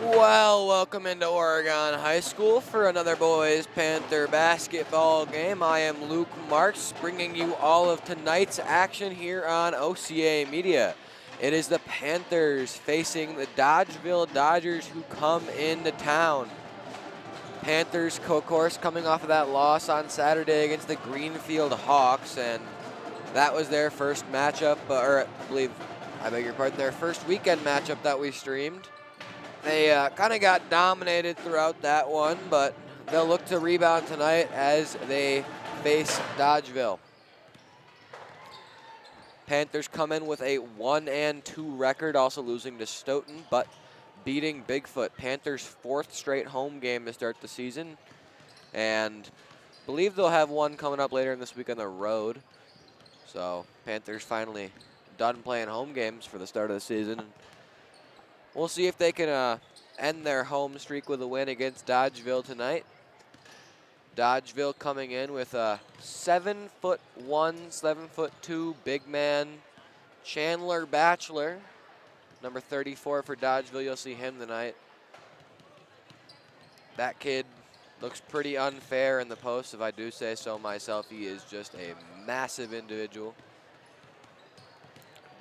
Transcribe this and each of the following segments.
Well, welcome into Oregon High School for another boys Panther basketball game. I am Luke Marks, bringing you all of tonight's action here on OCA Media. It is the Panthers facing the Dodgeville Dodgers, who come into town. Panthers, of course, coming off of that loss on Saturday against the Greenfield Hawks, and that was their first matchup, their first weekend matchup that we streamed. They kind of got dominated throughout that one, but they'll look to rebound tonight as they face Dodgeville. Panthers come in with a 1-2 record, also losing to Stoughton, but beating Bigfoot. Panthers' fourth straight home game to start the season, and I believe they'll have one coming up later in this week on the road. So Panthers finally done playing home games for the start of the season. We'll see if they can end their home streak with a win against Dodgeville tonight. Dodgeville coming in with a 7'1", 7'2" big man, Chandler Batchelor, number 34 for Dodgeville. You'll see him tonight. That kid looks pretty unfair in the post, if I do say so myself. He is just a massive individual.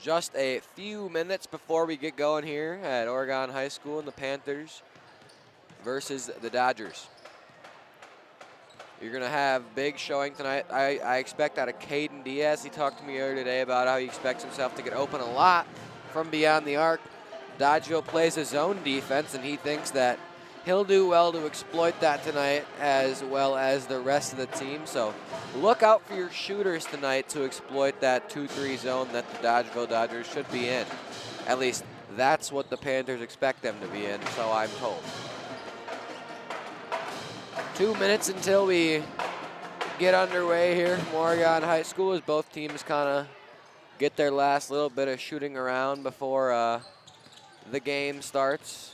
Just a few minutes before we get going here at Oregon High School, and the Panthers versus the Dodgers. You're going to have big showing tonight. I expect out of Caden Diaz. He talked to me earlier today about how he expects himself to get open a lot from beyond the arc. Dodgeville plays his own defense, and he thinks that he'll do well to exploit that tonight, as well as the rest of the team. So look out for your shooters tonight to exploit that 2-3 zone that the Dodgeville Dodgers should be in. At least that's what the Panthers expect them to be in, so I'm told. 2 minutes until we get underway here from Oregon High School, as both teams kind of get their last little bit of shooting around before the game starts.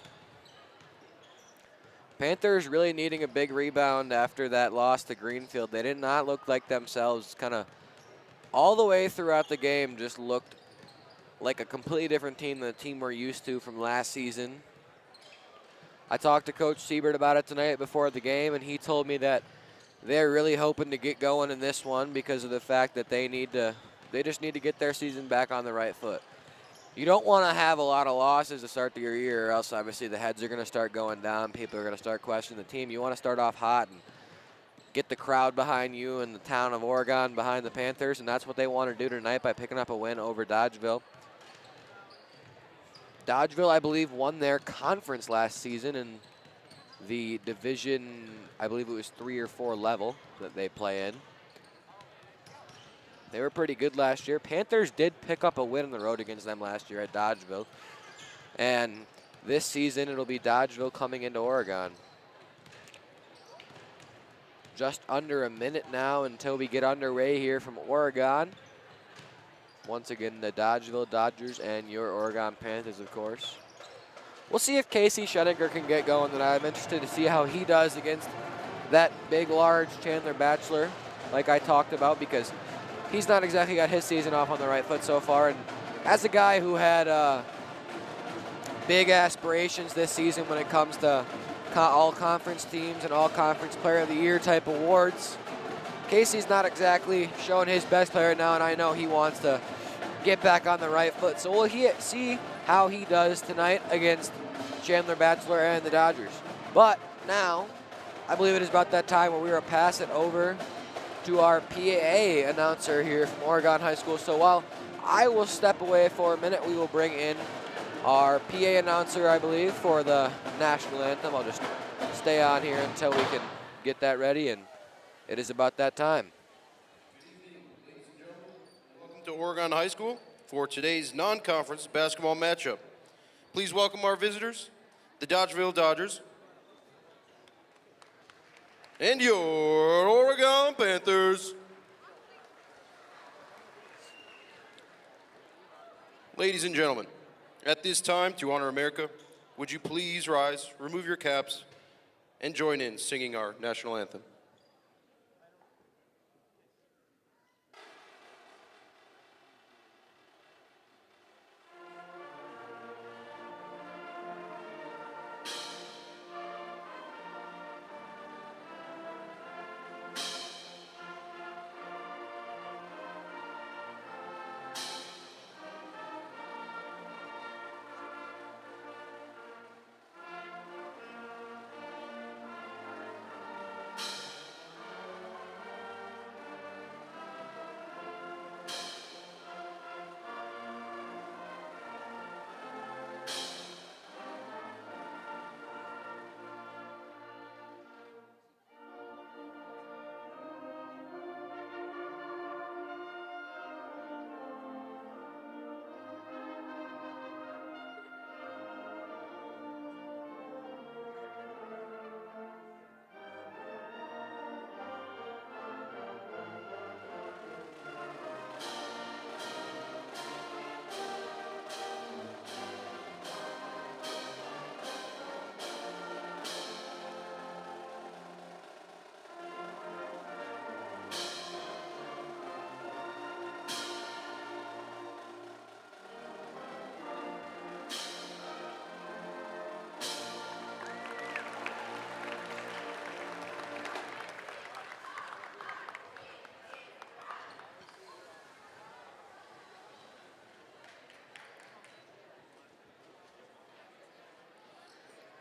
Panthers really needing a big rebound after that loss to Greenfield. They did not look like themselves. Kind of all the way throughout the game just looked like a completely different team than the team we're used to from last season. I talked to Coach Siebert about it tonight before the game, and he told me that they're really hoping to get going in this one because of the fact that they just need to get their season back on the right foot. You don't want to have a lot of losses to start your year, or else obviously the heads are going to start going down. People are going to start questioning the team. You want to start off hot and get the crowd behind you and the town of Oregon behind the Panthers, and that's what they want to do tonight by picking up a win over Dodgeville. Dodgeville, I believe, won their conference last season in the division, I believe it was 3 or 4 level that they play in. They were pretty good last year. Panthers did pick up a win on the road against them last year at Dodgeville. And this season, it'll be Dodgeville coming into Oregon. Just under a minute now until we get underway here from Oregon. Once again, the Dodgeville Dodgers and your Oregon Panthers, of course. We'll see if Casey Scheninger can get going tonight. I'm interested to see how he does against that big, large Chandler Batchelor, like I talked about, because he's not exactly got his season off on the right foot so far. And as a guy who had big aspirations this season when it comes to all-conference teams and all-conference player of the year type awards, Casey's not exactly showing his best player now, and I know he wants to get back on the right foot. So we'll see how he does tonight against Chandler Batchelor and the Dodgers. But now, I believe it is about that time where we will pass it over to our PAA announcer here from Oregon High School. So while I will step away for a minute, we will bring in our PA announcer, I believe, for the national anthem. I'll just stay on here until we can get that ready, and it is about that time. Good evening, ladies and gentlemen. Welcome to Oregon High School for today's non-conference basketball matchup. Please welcome our visitors, the Dodgeville Dodgers, and your Oregon Panthers. Ladies and gentlemen, at this time, to honor America, would you please rise, remove your caps, and join in singing our national anthem.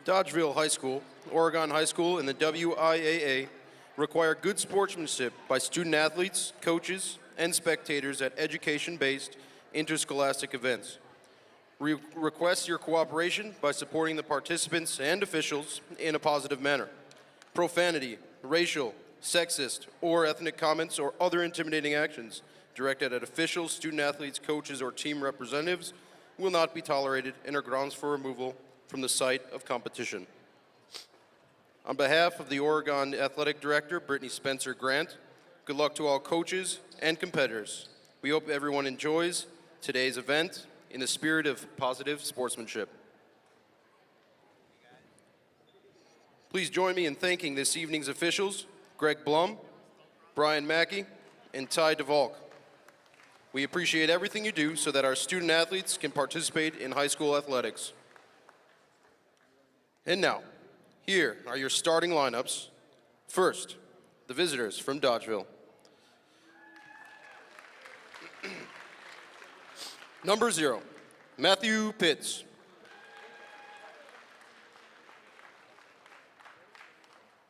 Dodgeville High School, Oregon High School, and the WIAA require good sportsmanship by student athletes, coaches, and spectators at education-based interscholastic events. We request your cooperation by supporting the participants and officials in a positive manner. Profanity, racial, sexist, or ethnic comments or other intimidating actions directed at officials, student athletes, coaches, or team representatives will not be tolerated and are grounds for removal from the site of competition. On behalf of the Oregon Athletic Director, Brittany Spencer Grant, good luck to all coaches and competitors. We hope everyone enjoys today's event in the spirit of positive sportsmanship. Please join me in thanking this evening's officials, Greg Blum, Brian Mackey, and Ty DeValk. We appreciate everything you do so that our student athletes can participate in high school athletics. And now, here are your starting lineups. First, the visitors from Dodgeville. Number 0, Matthew Pitts.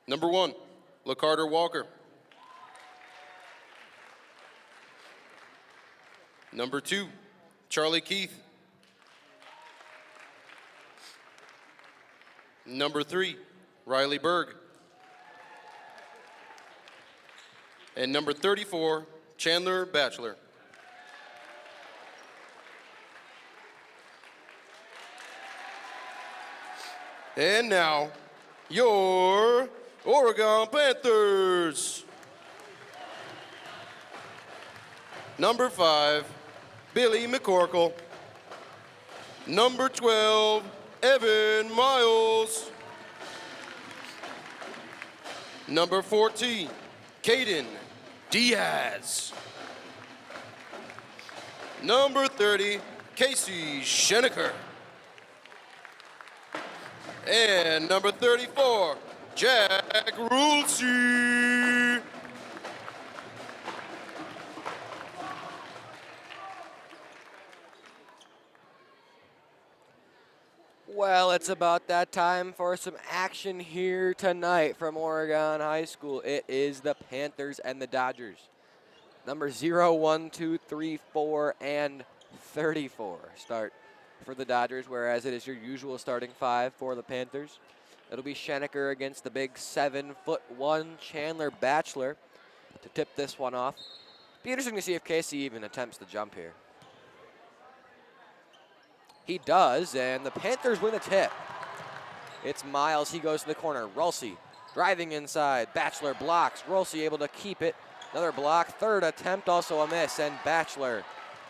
Number 1, LaCarter Walker. Number 2, Charlie Keith. Number 3, Riley Berg. And number 34, Chandler Batchelor. And now, your Oregon Panthers. Number 5, Billy McCorkle. Number 12, Evan Miles. Number 14, Caden Diaz. Number 30, Casey Schenecker. And number 34, Jack Rulsey. Well, it's about that time for some action here tonight from Oregon High School. It is the Panthers and the Dodgers. Number 0, 1, 2, 3, 4, and 34 start for the Dodgers, whereas it is your usual starting 5 for the Panthers. It'll be Schenecker against the big 7'1" Chandler Batchelor to tip this one off. Be interesting to see if Casey even attempts the jump here. He does, and the Panthers win the tip. It's Miles, he goes to the corner. Rulsey driving inside. Batchelor blocks. Rulsey able to keep it. Another block. Third attempt, also a miss, and Batchelor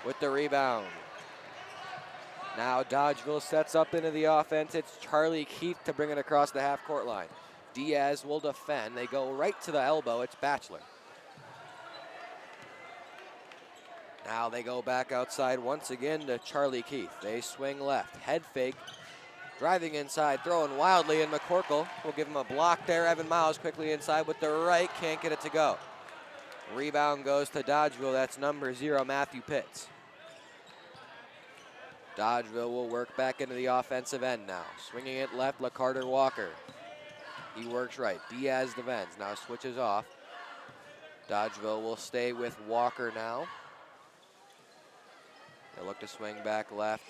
with the rebound. Now Dodgeville sets up into the offense. It's Charlie Keith to bring it across the half-court line. Diaz will defend. They go right to the elbow. It's Batchelor. Now they go back outside once again to Charlie Keith. They swing left, head fake, driving inside, throwing wildly, and McCorkle will give him a block there. Evan Miles quickly inside with the right, can't get it to go. Rebound goes to Dodgeville. That's number 0, Matthew Pitts. Dodgeville will work back into the offensive end now. Swinging it left, LaCarter Walker. He works right. Diaz defends, now switches off. Dodgeville will stay with Walker now. They look to swing back left.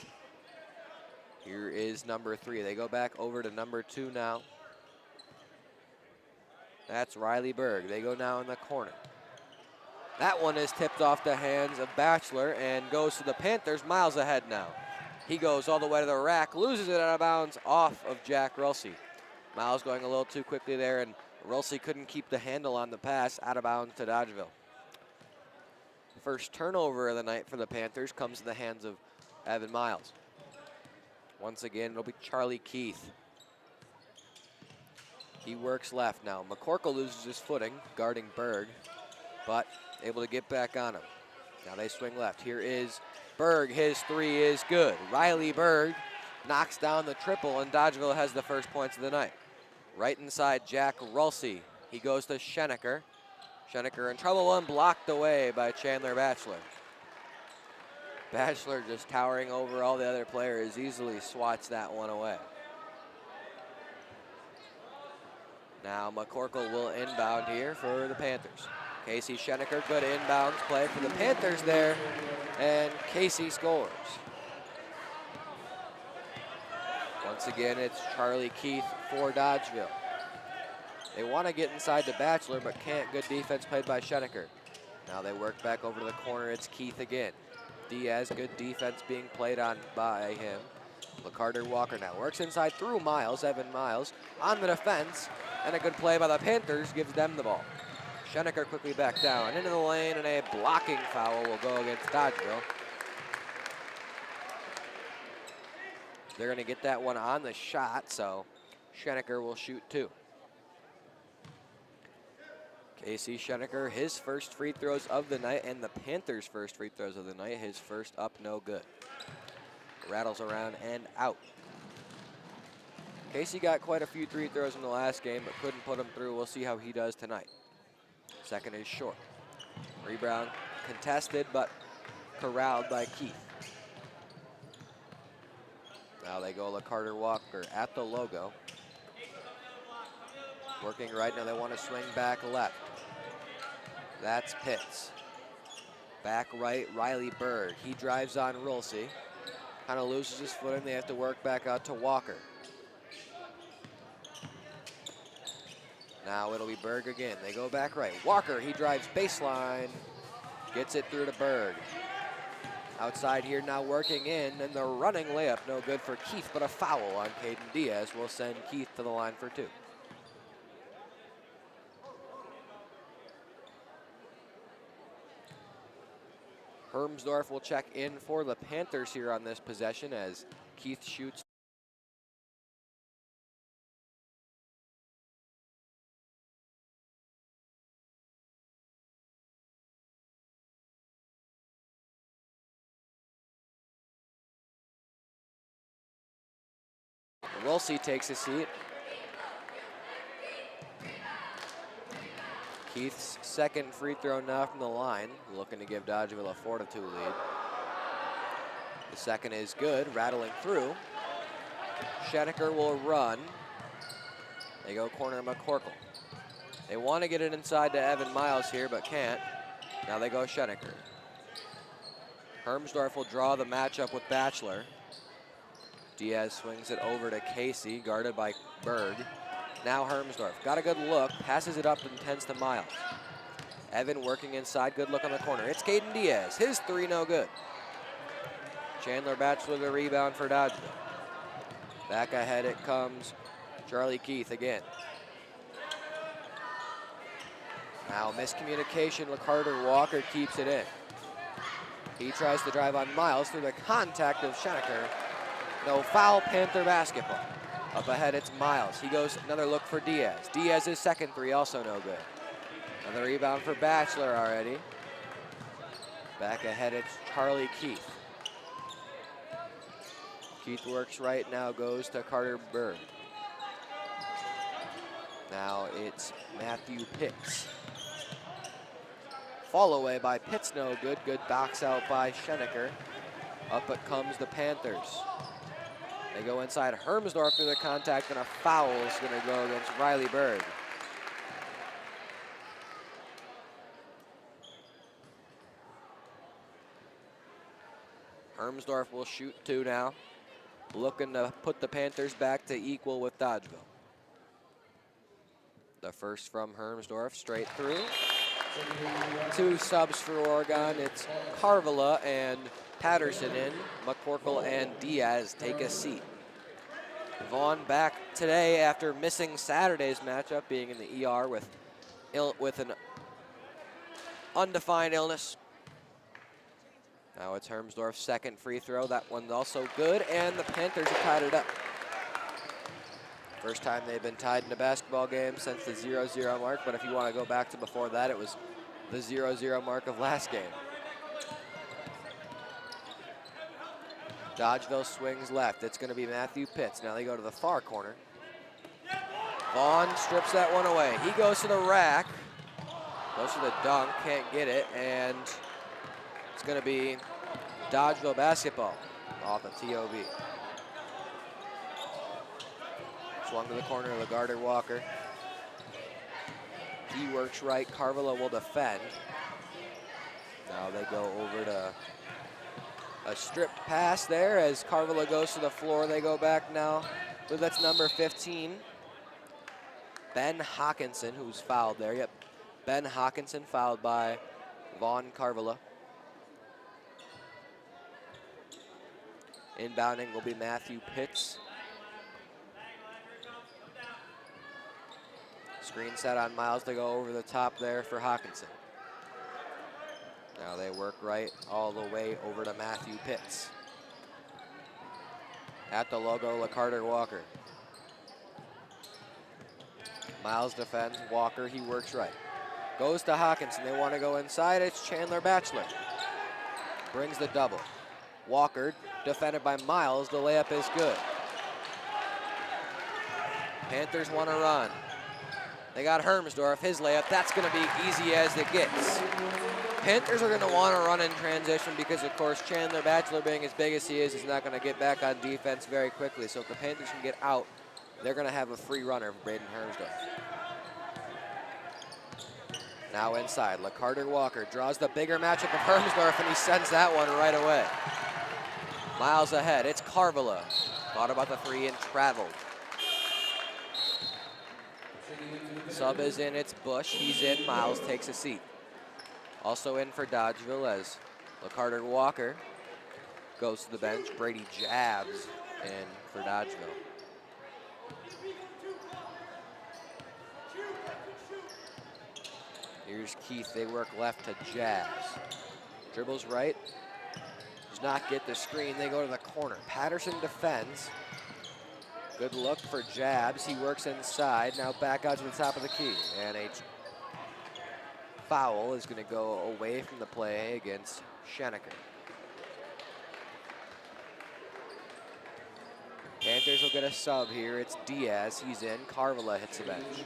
Here is number 3. They go back over to number 2 now. That's Riley Berg. They go now in the corner. That one is tipped off the hands of Batchelor and goes to the Panthers. Miles ahead now. He goes all the way to the rack, loses it out of bounds off of Jack Rulsey. Miles going a little too quickly there, and Rulsey couldn't keep the handle on the pass, out of bounds to Dodgeville. First turnover of the night for the Panthers comes in the hands of Evan Miles. Once again, it'll be Charlie Keith. He works left now. McCorkle loses his footing, guarding Berg, but able to get back on him. Now they swing left. Here is Berg. His 3 is good. Riley Berg knocks down the triple, and Dodgeville has the first points of the night. Right inside Jack Rulsey. He goes to Schenecker. Schenecker in trouble, one blocked away by Chandler Batchelor. Batchelor just towering over all the other players, easily swats that one away. Now McCorkle will inbound here for the Panthers. Casey Schenecker, good inbounds play for the Panthers there, and Casey scores. Once again, it's Charlie Keith for Dodgeville. They want to get inside the Bachelor, but can't. Good defense played by Schenecker. Now they work back over to the corner. It's Keith again. Diaz, good defense being played on by him. LaCarter Walker now works inside through Miles, Evan Miles, on the defense, and a good play by the Panthers gives them the ball. Schenecker quickly back down into the lane, and a blocking foul will go against Dodgeville. They're going to get that one on the shot, so Schenecker will shoot 2. Casey Schenecker, his first free throws of the night, and the Panthers' first free throws of the night. His first up, no good. Rattles around and out. Casey got quite a few free throws in the last game, but couldn't put them through. We'll see how he does tonight. Second is short. Rebound contested, but corralled by Keith. Now they go LaCarter Walker at the logo. Working right now, they want to swing back left. That's Pitts. Back right, Riley Berg. He drives on Rulsey. Kind of loses his footing. They have to work back out to Walker. Now it'll be Berg again. They go back right. Walker, he drives baseline. Gets it through to Berg. Outside here now working in, and the running layup no good for Keith, but a foul on Caden Diaz will send Keith to the line for 2. Hermsdorf will check in for the Panthers here on this possession as Keith shoots. Wilsey takes a seat. Keith's second free throw now from the line, looking to give Dodgeville a 4-2 lead. The second is good, rattling through. Schenecker will run. They go corner McCorkle. They want to get it inside to Evan Miles here, but can't. Now they go Schenecker. Hermsdorf will draw the matchup with Bachelor. Diaz swings it over to Casey, guarded by Berg. Now Hermsdorf, got a good look, passes it up and tends to Miles. Evan working inside, good look on the corner. It's Caden Diaz, his 3 no good. Chandler Bachelor the rebound for Dodgeville. Back ahead it comes Charlie Keith again. Now miscommunication, LaCarter Walker keeps it in. He tries to drive on Miles through the contact of Schenecker. No foul, Panther basketball. Up ahead, it's Miles. He goes another look for Diaz. Diaz's second 3 also no good. Another rebound for Bachelor already. Back ahead, it's Charlie Keith. Keith works right now, goes to Carter Berg. Now it's Matthew Pitts. Fall away by Pitts, no good. Good box out by Schenecker. Up it comes the Panthers. They go inside Hermsdorf through the contact, and a foul is going to go against Riley Berg. Hermsdorf will shoot 2 now, looking to put the Panthers back to equal with Dodgeville. The first from Hermsdorf, straight through. 2 subs for Oregon. It's Carvala and Patterson in. McCorkle and Diaz take a seat. Vaughn back today after missing Saturday's matchup, being in the ER with an undefined illness. Now it's Hermsdorf's second free throw. That one's also good, and the Panthers have tied it up. First time they've been tied in a basketball game since the 0-0 mark, but if you want to go back to before that, it was the 0-0 mark of last game. Dodgeville swings left. It's going to be Matthew Pitts. Now they go to the far corner. Vaughn strips that one away. He goes to the rack. Goes to the dunk, can't get it, and it's going to be Dodgeville basketball off the TOB. Swung to the corner of LaCarter Walker. He works right. Carvilla will defend. Now they go over to a stripped pass there as Carvilla goes to the floor. They go back now. I believe that's number 15. Ben Hawkinson, who's fouled there. Yep, Ben Hawkinson fouled by Vaughn Carvilla. Inbounding will be Matthew Pitts. Screen set on Miles to go over the top there for Hawkinson. Now they work right all the way over to Matthew Pitts. At the logo, LaCarter Walker. Miles defends, Walker, he works right. Goes to Hawkinson, they want to go inside, it's Chandler Batchelor. Brings the double. Walker, defended by Miles, the layup is good. Panthers want to run. They got Hermsdorf, his layup, that's gonna be easy as it gets. Panthers are gonna want to run in transition because of course Chandler Batchelor, being as big as he is not gonna get back on defense very quickly. So if the Panthers can get out, they're gonna have a free runner, Braden Hermsdorf. Now inside, LaCarter Walker draws the bigger matchup of Hermsdorf and he sends that one right away. Miles ahead, it's Carvilla. Thought about the three and traveled. Sub is in, it's Bush, he's in, Miles takes a seat. Also in for Dodgeville as LaCarter Walker goes to the bench. Brady Jabs in for Dodgeville. Here's Keith, they work left to Jabs. Dribbles right, does not get the screen, they go to the corner. Patterson defends. Good look for Jabs, he works inside, now back out to the top of the key. And a foul is going to go away from the play against Schoenecker. Panthers will get a sub here. It's Diaz. He's in. Carvilla hits the bench.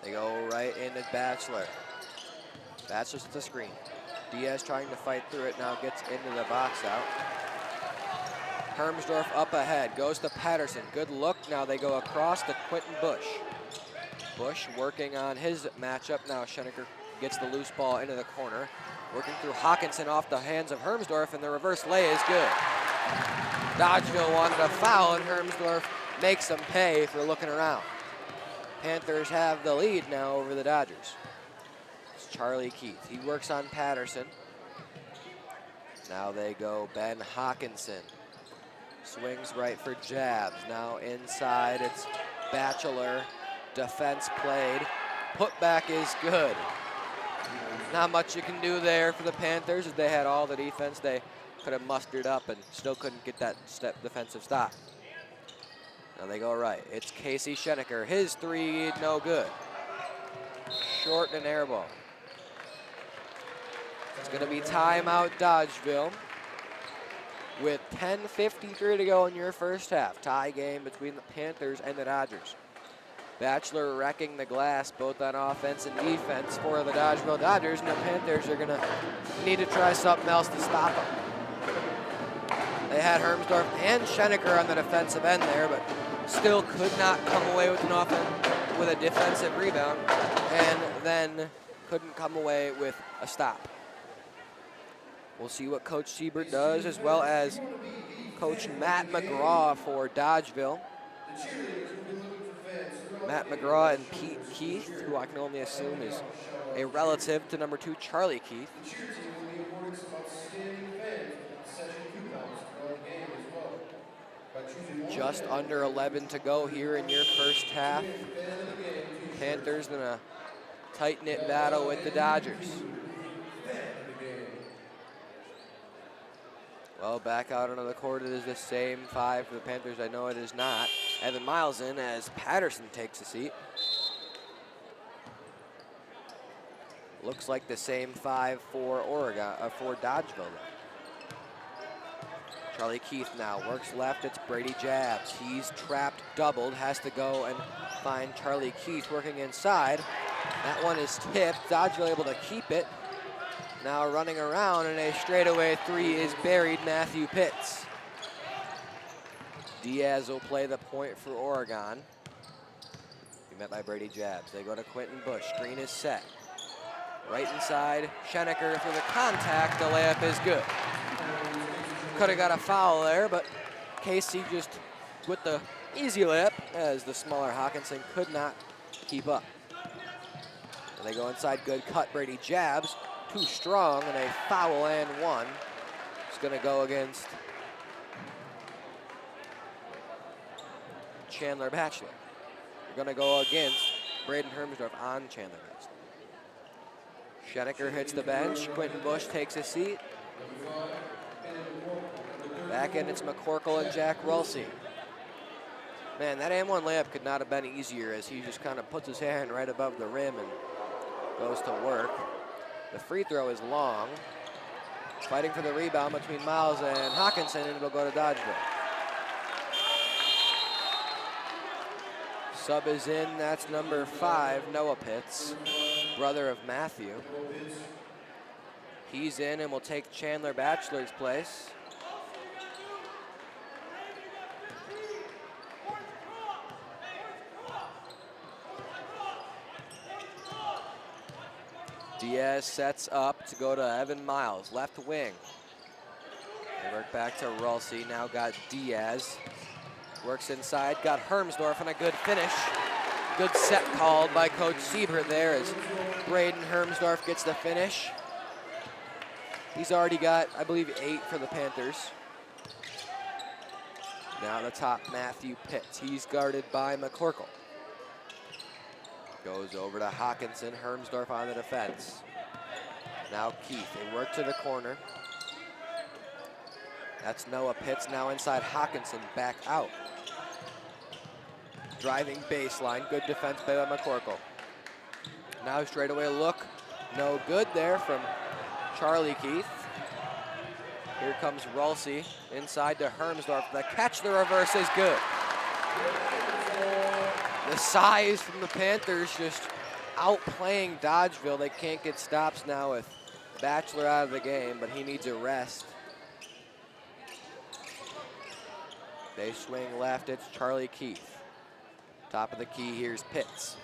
They go right into Batchelor. Batchelor's at the screen. Diaz trying to fight through it. Now gets into the box out. Hermsdorf up ahead, goes to Patterson. Good look, now they go across to Quentin Bush. Bush working on his matchup. Now Schoenecker gets the loose ball into the corner. Working through Hawkinson off the hands of Hermsdorf, and the reverse lay is good. Dodgeville wanted a foul, and Hermsdorf makes them pay for looking around. Panthers have the lead now over the Dodgers. It's Charlie Keith, he works on Patterson. Now they go Ben Hawkinson. Swings right for Jabs. Now inside, it's Batchelor. Defense played. Putback is good. Not much you can do there for the Panthers as they had all the defense they could have mustered up and still couldn't get that defensive stop. Now they go right. It's Casey Schoenecker. His three, no good. Short and air ball. It's going to be timeout Dodgeville. With 10:53 to go in your first half. Tie game between the Panthers and the Dodgers. Batchelor wrecking the glass both on offense and defense for the Dodgeville Dodgers, and the Panthers are gonna need to try something else to stop them. They had Hermsdorf and Schoenecker on the defensive end there, but still could not come away with with a defensive rebound, and then couldn't come away with a stop. We'll see what Coach Siebert does, as well as Coach Matt McGraw for Dodgeville. Matt McGraw and Pete Keith, who I can only assume is a relative to number 2 Charlie Keith. Just under 11 to go here in your first half. Panthers in a tight-knit battle with the Dodgers. Well, back out onto the court, it is the same 5 for the Panthers. I know it is not. Evan Miles in as Patterson takes a seat. Looks like the same 5 for for Dodgeville. Charlie Keith now works left. It's Brady Jabs. He's trapped, doubled, has to go and find Charlie Keith working inside. That one is tipped. Dodgeville able to keep it. Now running around, and a straightaway three is buried, Matthew Pitts. Diaz will play the point for Oregon. Be met by Brady Jabs. They go to Quentin Bush. Screen is set. Right inside, Schenecker for the contact. The layup is good. Could have got a foul there, but Casey just with the easy layup as the smaller Hawkinson could not keep up. And they go inside, good cut. Brady Jabs, too strong, and a foul and one. It's going to go against Chandler Batchelor. They're going to go against Braden Hermsdorf on Chandler Batchelor. Schenecker hits the bench. Quentin Bush takes a seat. Back in, it's McCorkle and Jack Rulsey. Man, that and one layup could not have been easier as he just kind of puts his hand right above the rim and goes to work. The free throw is long. Fighting for the rebound between Miles and Hawkinson, and it'll go to Dodgeville. Sub is in, that's number 5, Noah Pitts, brother of Matthew. He's in and will take Chandler Batchelor's place. Diaz sets up to go to Evan Miles, left wing. They work back to Rulsey, now got Diaz. Works inside, got Hermsdorf and a good finish. Good set called by Coach Siebert there as Braden Hermsdorf gets the finish. He's already got, I believe, 8 for the Panthers. Now the top, Matthew Pitts. He's guarded by McCorkle. Goes over to Hawkinson, Hermsdorf on the defense. Now Keith, they work to the corner. That's Noah Pitts, now inside Hawkinson, back out. Driving baseline, good defense by McCorkle. Now straightaway look, no good there from Charlie Keith. Here comes Rulsey, inside to Hermsdorf. The catch, the reverse is good. The size from the Panthers just outplaying Dodgeville. They can't get stops now with Batchelor out of the game, but he needs a rest. They swing left, it's Charlie Keith. Top of the key, here's Pitts.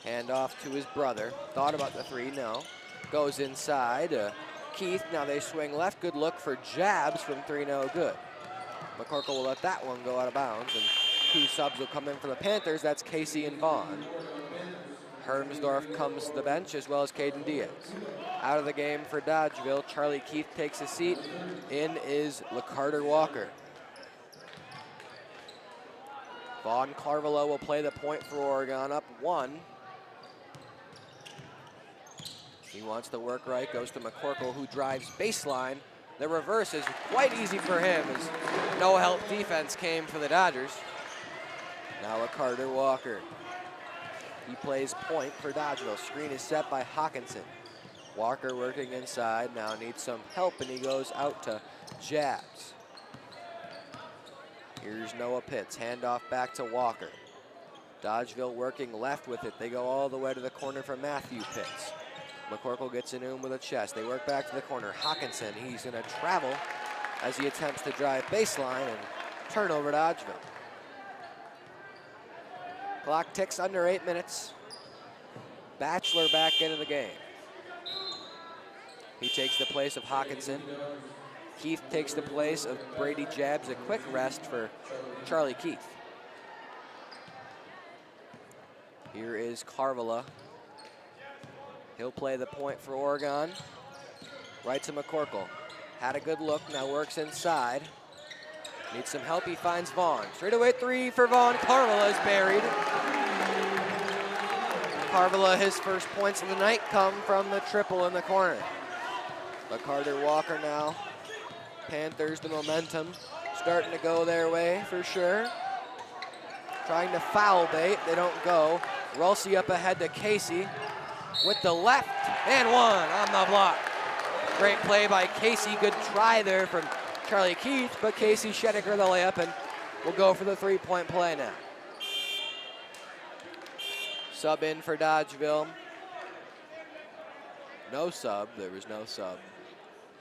Hand off to his brother. Thought about the three, no. Goes inside, Keith, now they swing left. Good look for Jabs from three, no good. McCorkle will let that one go out of bounds, and 2 subs will come in for the Panthers. That's Casey and Vaughn. Hermsdorf comes to the bench, as well as Caden Diaz. Out of the game for Dodgeville, Charlie Keith takes a seat. In is LaCarter Walker. Vaughn Carvalho will play the point for Oregon, up 1. He wants to work right, goes to McCorkle, who drives baseline. The reverse is quite easy for him as no help defense came for the Dodgers. Now Carter Walker. He plays point for Dodgeville. Screen is set by Hawkinson. Walker working inside, now needs some help, and he goes out to Jabs. Here's Noah Pitts, handoff back to Walker. Dodgeville working left with it. They go all the way to the corner for Matthew Pitts. McCorkle gets in him with a chest. They work back to the corner. Hawkinson, he's gonna travel as he attempts to drive baseline, and turnover Dodgeville. Clock ticks under 8 minutes. Batchelor back into the game. He takes the place of Hawkinson. Keith takes the place of Brady Jabs. A quick rest for Charlie Keith. Here is Carvalho. He'll play the point for Oregon. Right to McCorkle. Had a good look, now works inside. Needs some help, he finds Vaughn. Straightaway three for Vaughn. Carvalho is buried. Carvalho, his first points of the night come from the triple in the corner. But Carter Walker now. Panthers, the momentum starting to go their way for sure. Trying to foul bait, they don't go. Rulsey up ahead to Casey with the left, and one on the block. Great play by Casey, good try there from Charlie Keith, but Casey Schenecker the layup, and will go for the three-point play now. Sub in for Dodgeville. No sub. There was no sub.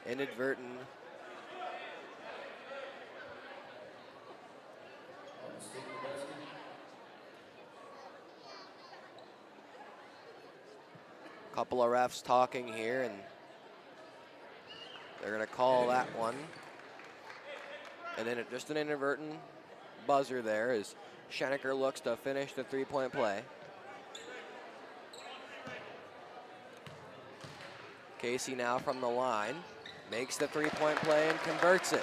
Inadvertent. Couple of refs talking here, and they're going to call that one. And then just an inadvertent buzzer there as Schenecker looks to finish the three-point play. Casey now from the line, makes the three-point play and converts it.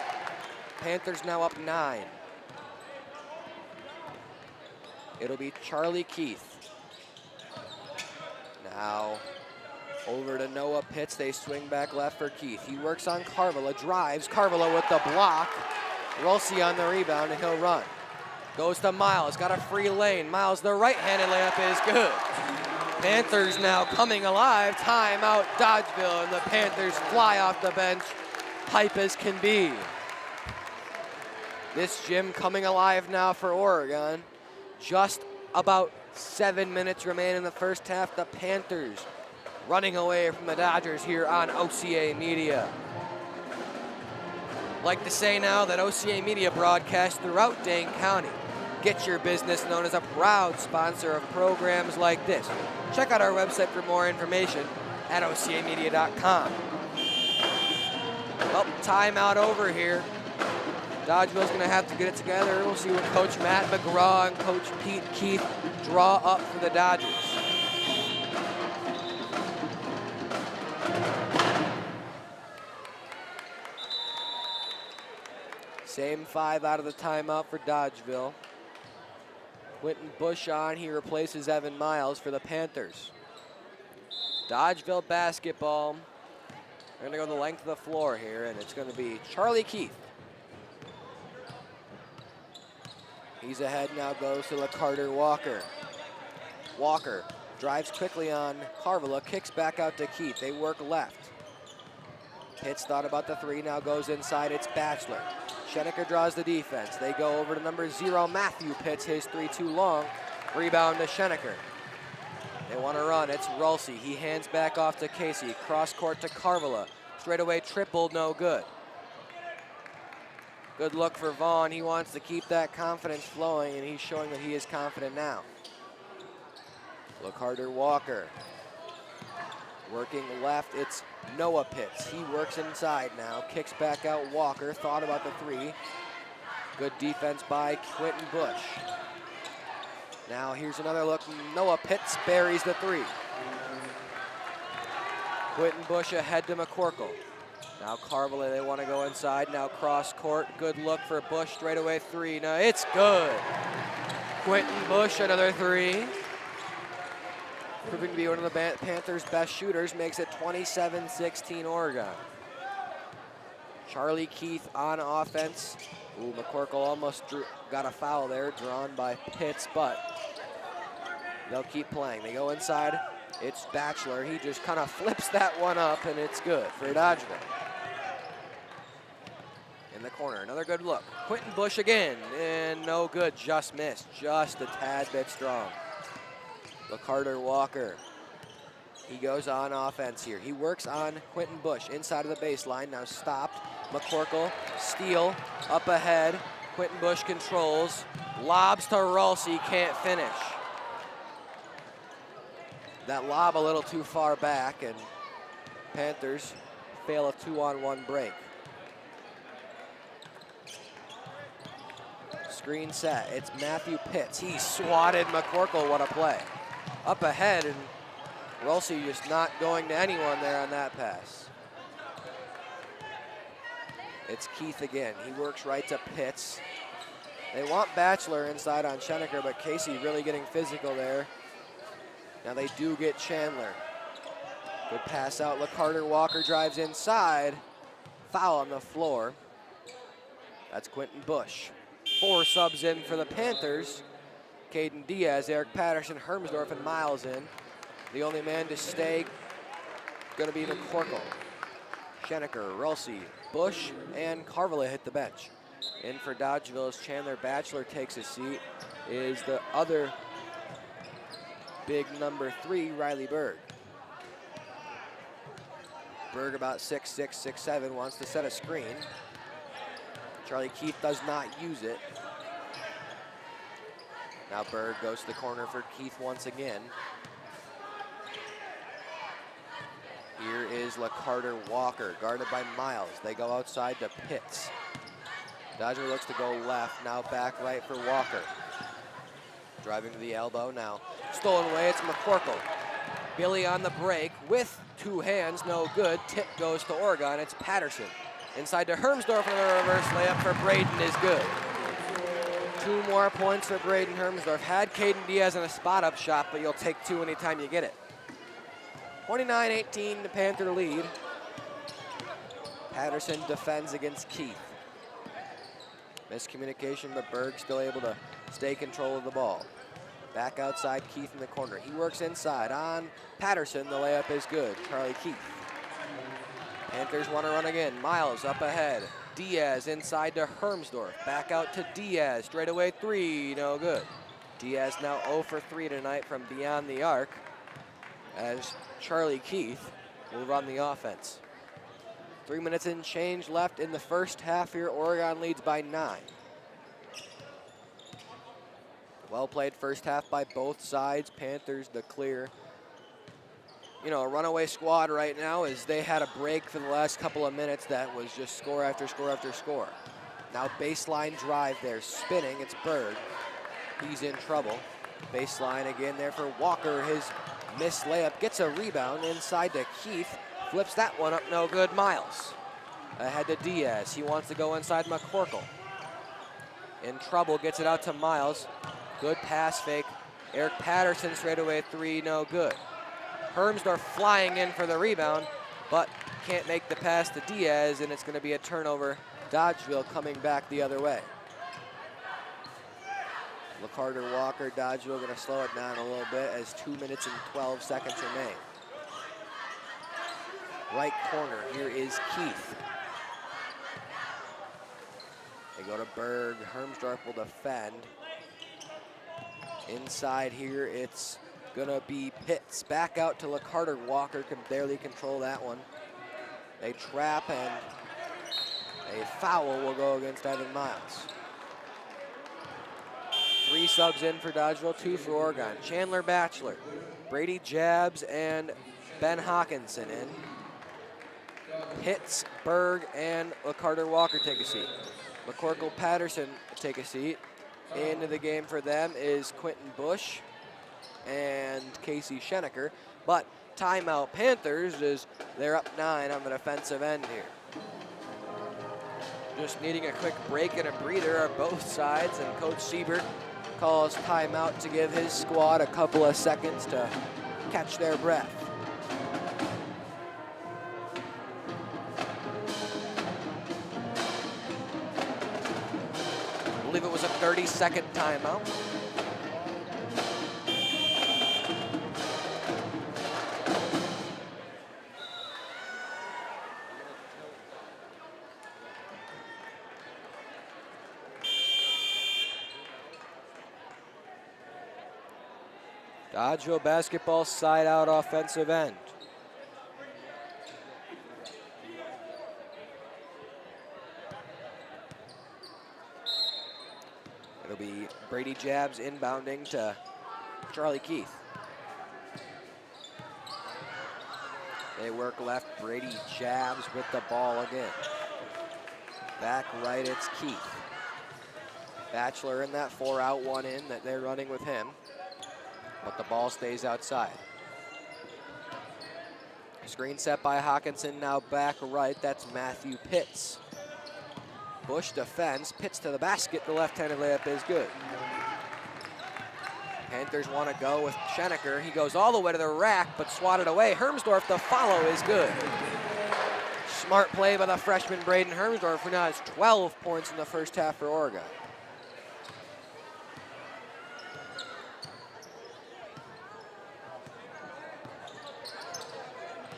Panthers now up 9. It'll be Charlie Keith. Now over to Noah Pitts. They swing back left for Keith. He works on Carvilla, drives. Carvilla with the block. Rulsi on the rebound, and he'll run. Goes to Miles, got a free lane. Miles, the right-handed layup is good. Panthers now coming alive. Timeout Dodgeville, and the Panthers fly off the bench. Hype as can be. This gym coming alive now for Oregon. Just about 7 minutes remain in the first half. The Panthers running away from the Dodgers here on OCA Media. Like to say now that OCA Media broadcasts throughout Dane County. Get Your Business known as a proud sponsor of programs like this. Check out our website for more information at ocamedia.com. Well, timeout over here. Dodgeville's going to have to get it together. We'll see what Coach Matt McGraw and Coach Pete Keith draw up for the Dodgers. Same 5 out of the timeout for Dodgeville. Quentin Bush on, he replaces Evan Miles for the Panthers. Dodgeville basketball. They're gonna go the length of the floor here, and it's gonna be Charlie Keith. He's ahead now, goes to Carter Walker. Walker drives quickly on Carvilla, kicks back out to Keith. They work left. Pitts thought about the 3, now goes inside, it's Batchelor. Schenecker draws the defense. They go over to number 0, Matthew Pitts, his 3 too long. Rebound to Schenecker. They want to run, it's Rulsi. He hands back off to Casey. Cross court to Carvilla. Straightaway triple, no good. Good look for Vaughn. He wants to keep that confidence flowing, and he's showing that he is confident now. Carter Walker. Working left, it's Noah Pitts. He works inside now, kicks back out Walker, thought about the 3. Good defense by Quentin Bush. Now here's another look, Noah Pitts buries the 3. Quentin Bush ahead to McCorkle. Now Carvilla, they want to go inside, now cross court, good look for Bush, straightaway 3, now it's good. Quentin Bush, another 3. Proving to be one of the Panthers' best shooters, makes it 27-16 Oregon. Charlie Keith on offense. Ooh, McCorkle almost got a foul there, drawn by Pitts, but they'll keep playing. They go inside, it's Batchelor. He just kind of flips that one up, and it's good for Dodgeville. In the corner, another good look. Quentin Bush again, and no good, just missed, just a tad bit strong. Carter Walker, he goes on offense here. He works on Quentin Bush inside of the baseline, now stopped. McCorkle, steal, up ahead. Quentin Bush controls, lobs to Rulsi, can't finish. That lob a little too far back, and Panthers fail a 2-on-1 break. Screen set, it's Matthew Pitts. He swatted McCorkle, what a play. Up ahead, and Rulsi just not going to anyone there on that pass. It's Keith again. He works right to Pitts. They want Batchelor inside on Schenecker, but Casey really getting physical there. Now they do get Chandler. Good pass out. Carter Walker drives inside. Foul on the floor. That's Quentin Bush. 4 subs in for the Panthers. Caden Diaz, Eric Patterson, Hermsdorf, and Miles in. The only man to stay going to be McCorkle. Schenecker, Rulsi, Bush, and Carvilla hit the bench. In for Dodgeville as Chandler Batchelor takes a seat is the other big number 3, Riley Berg. Berg about 6'6", 6'7", wants to set a screen. Charlie Keith does not use it. Now Berg goes to the corner for Keith once again. Here is LaCarter Walker, guarded by Miles. They go outside to Pitts. Dodger looks to go left, now back right for Walker. Driving to the elbow now. Stolen away, it's McCorkle. Billy on the break with two hands, no good. Tip goes to Oregon, it's Patterson. Inside to Hermsdorf, and the reverse layup for Braden is good. 2 more points for Braden Hermsdorf. Had Caden Diaz in a spot-up shot, but you'll take 2 anytime you get it. 29-18, the Panther lead. Patterson defends against Keith. Miscommunication, but Berg still able to stay control of the ball. Back outside, Keith in the corner. He works inside on Patterson. The layup is good. Charlie Keith. Panthers want to run again. Miles up ahead. Diaz inside to Hermsdorf. Back out to Diaz. Straightaway 3, no good. Diaz now 0 for 3 tonight from beyond the arc, as Charlie Keith will run the offense. 3 minutes and change left in the first half here. Oregon leads by 9. Well played first half by both sides. Panthers the clear. You know, a runaway squad right now, as they had a break for the last couple of minutes that was just score after score after score. Now baseline drive there, spinning, it's Berg. He's in trouble. Baseline again there for Walker. His missed layup gets a rebound inside to Keith. Flips that one up, no good. Miles ahead to Diaz. He wants to go inside McCorkle. In trouble, gets it out to Miles. Good pass fake. Eric Patterson straightaway 3, no good. Hermsdorf flying in for the rebound, but can't make the pass to Diaz, and it's going to be a turnover. Dodgeville coming back the other way. LaCarter Walker, Dodgeville going to slow it down a little bit as 2 minutes and 12 seconds remain. Right corner, here is Keith. They go to Berg. Hermsdorf will defend. Inside here, it's gonna be Pitts. Back out to LaCarter. Walker can barely control that one. They trap, and a foul will go against Evan Miles. 3 subs in for Dodgeville, 2 for Oregon. Chandler Batchelor, Brady Jabs, and Ben Hawkinson in. Pitts, Berg, and LaCarter Walker take a seat. McCorkle Patterson take a seat. Into the game for them is Quentin Bush and Casey Schenecker. But timeout Panthers, is they're up 9 on the defensive end here. Just needing a quick break and a breather are both sides, and Coach Siebert calls timeout to give his squad a couple of seconds to catch their breath. I believe it was a 30-second timeout. Dodgeville basketball side out offensive end. It'll be Brady Jabs inbounding to Charlie Keith. They work left, Brady Jabs with the ball again. Back right, it's Keith. Batchelor in that 4 out, 1 in that they're running with him, but the ball stays outside. Screen set by Hawkinson, now back right, that's Matthew Pitts. Bush defends, Pitts to the basket, the left-handed layup is good. Panthers want to go with Schenecker. He goes all the way to the rack, but swatted away. Hermsdorf, the follow is good. Smart play by the freshman Braden Hermsdorf, who now has 12 points in the first half for Oregon.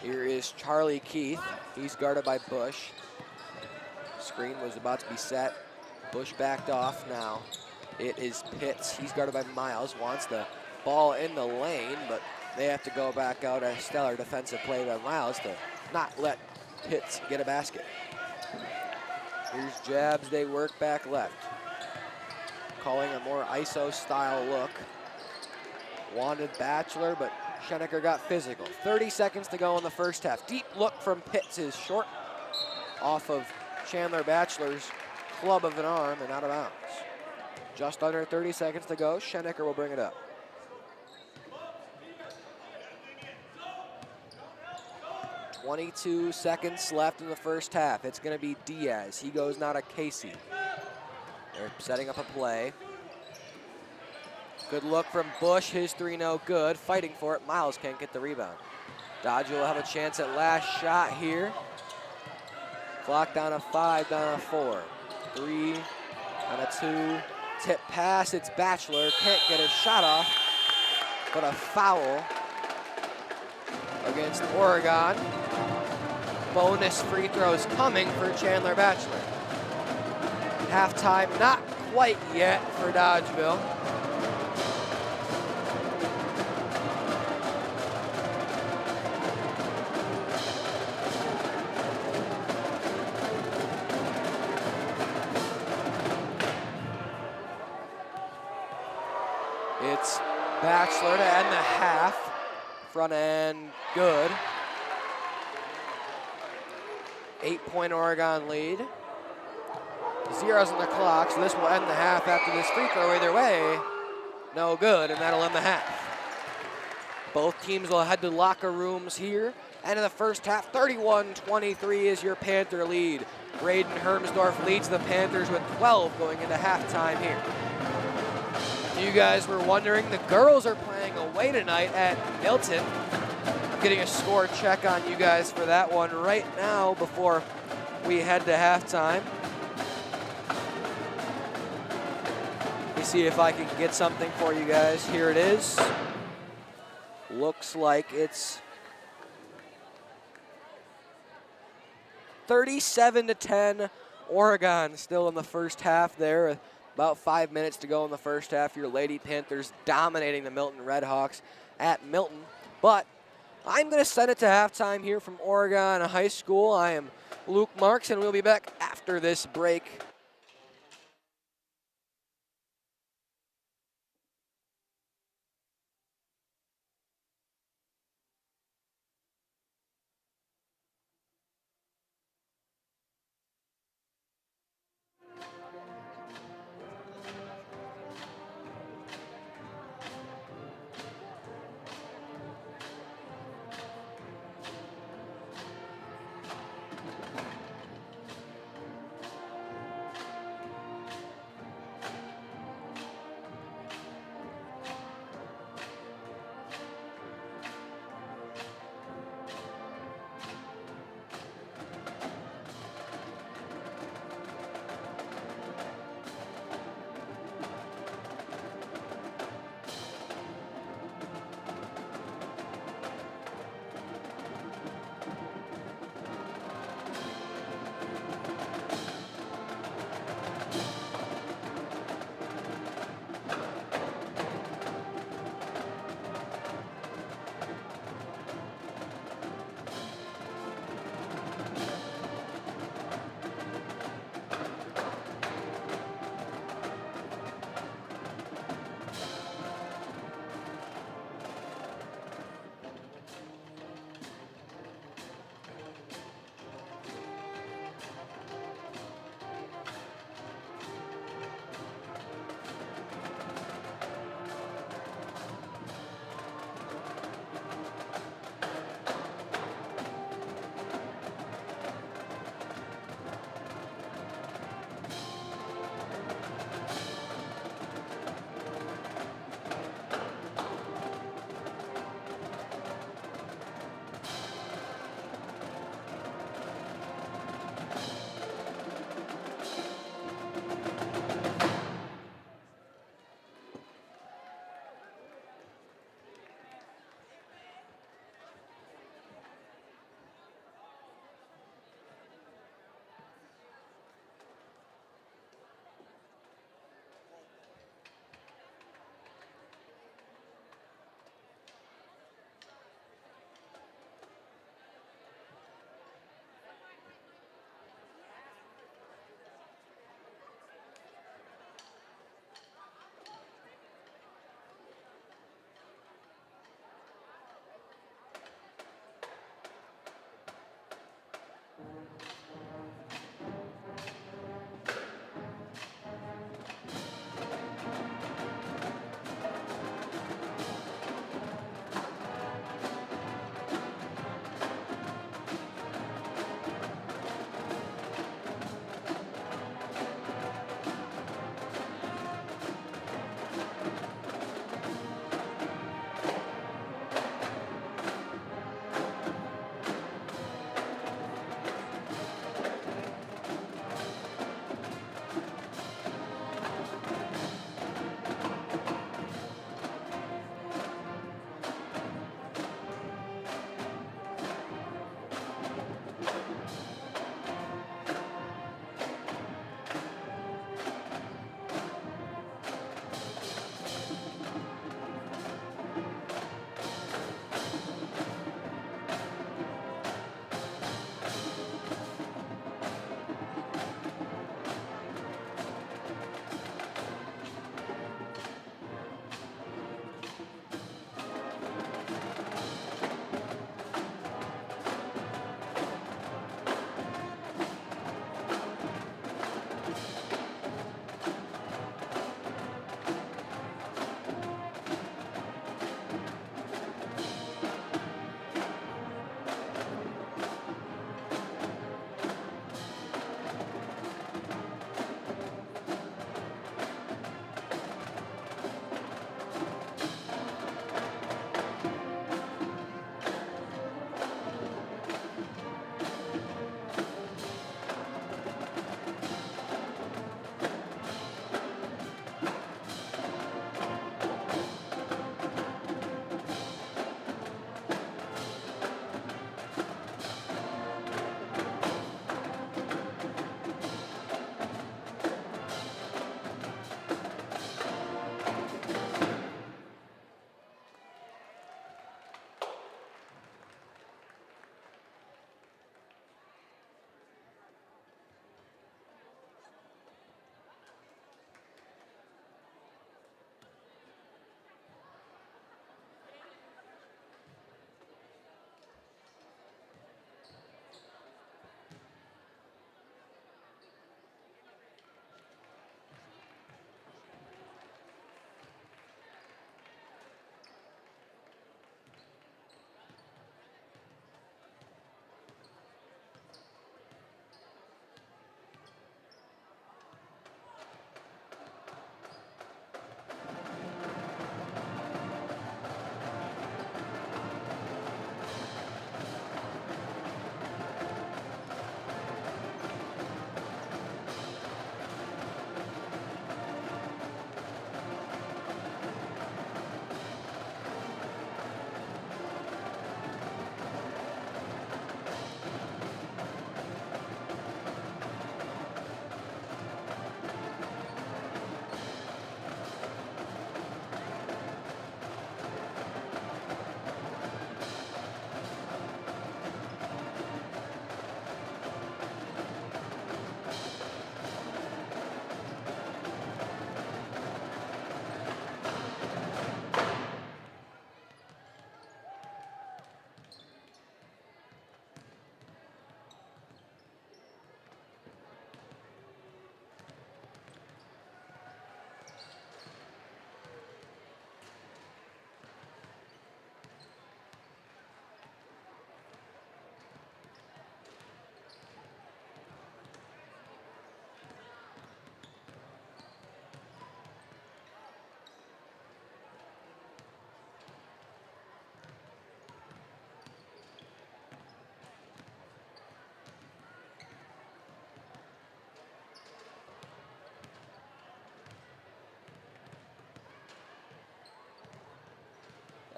Here is Charlie Keith. He's guarded by Bush. Screen was about to be set. Bush backed off now. It is Pitts. He's guarded by Miles. Wants the ball in the lane, but they have to go back out. A stellar defensive play by Miles to not let Pitts get a basket. Here's jabs, they work back left. Calling a more ISO style look. Wanted Batchelor, but Schenecker got physical. 30 seconds to go in the first half. Deep look from Pitts is short off of Chandler Batchelor's club of an arm and out of bounds. Just under 30 seconds to go. Schenecker will bring it up. "22 seconds left in the first half. It's going to be Diaz. He goes now to Casey. They're setting up a play. Good look from Bush. His three no good. Fighting for it. Miles can't get the rebound. Dodgeville will have a chance at last shot here. Clock down to 5, down to 4. 3, down to 2. Tip pass. It's Batchelor. Can't get his shot off, but a foul against Oregon. Bonus free throws coming for Chandler Batchelor. Halftime not quite yet for Dodgeville. It's Batchelor to end the half. Front end good. 8-point Oregon lead. Zeros on the clock, so this will end the half after this free throw. Either way, no good, and that'll end the half. Both teams will head to locker rooms here. End of the first half, 31-23 is your Panther lead. Braden Hermsdorf leads the Panthers with 12 going into halftime here. If you guys were wondering, the girls are playing away tonight at Milton. I'm getting a score check on you guys for that one right now before we head to halftime. Let me see if I can get something for you guys. Here it is. Looks like it's 37-10. Oregon still in the first half there. About 5 minutes to go in the first half. Your Lady Panthers dominating the Milton Redhawks at Milton. But I'm going to send it to halftime here from Oregon High School. I am Luke Marks, and we'll be back after this break.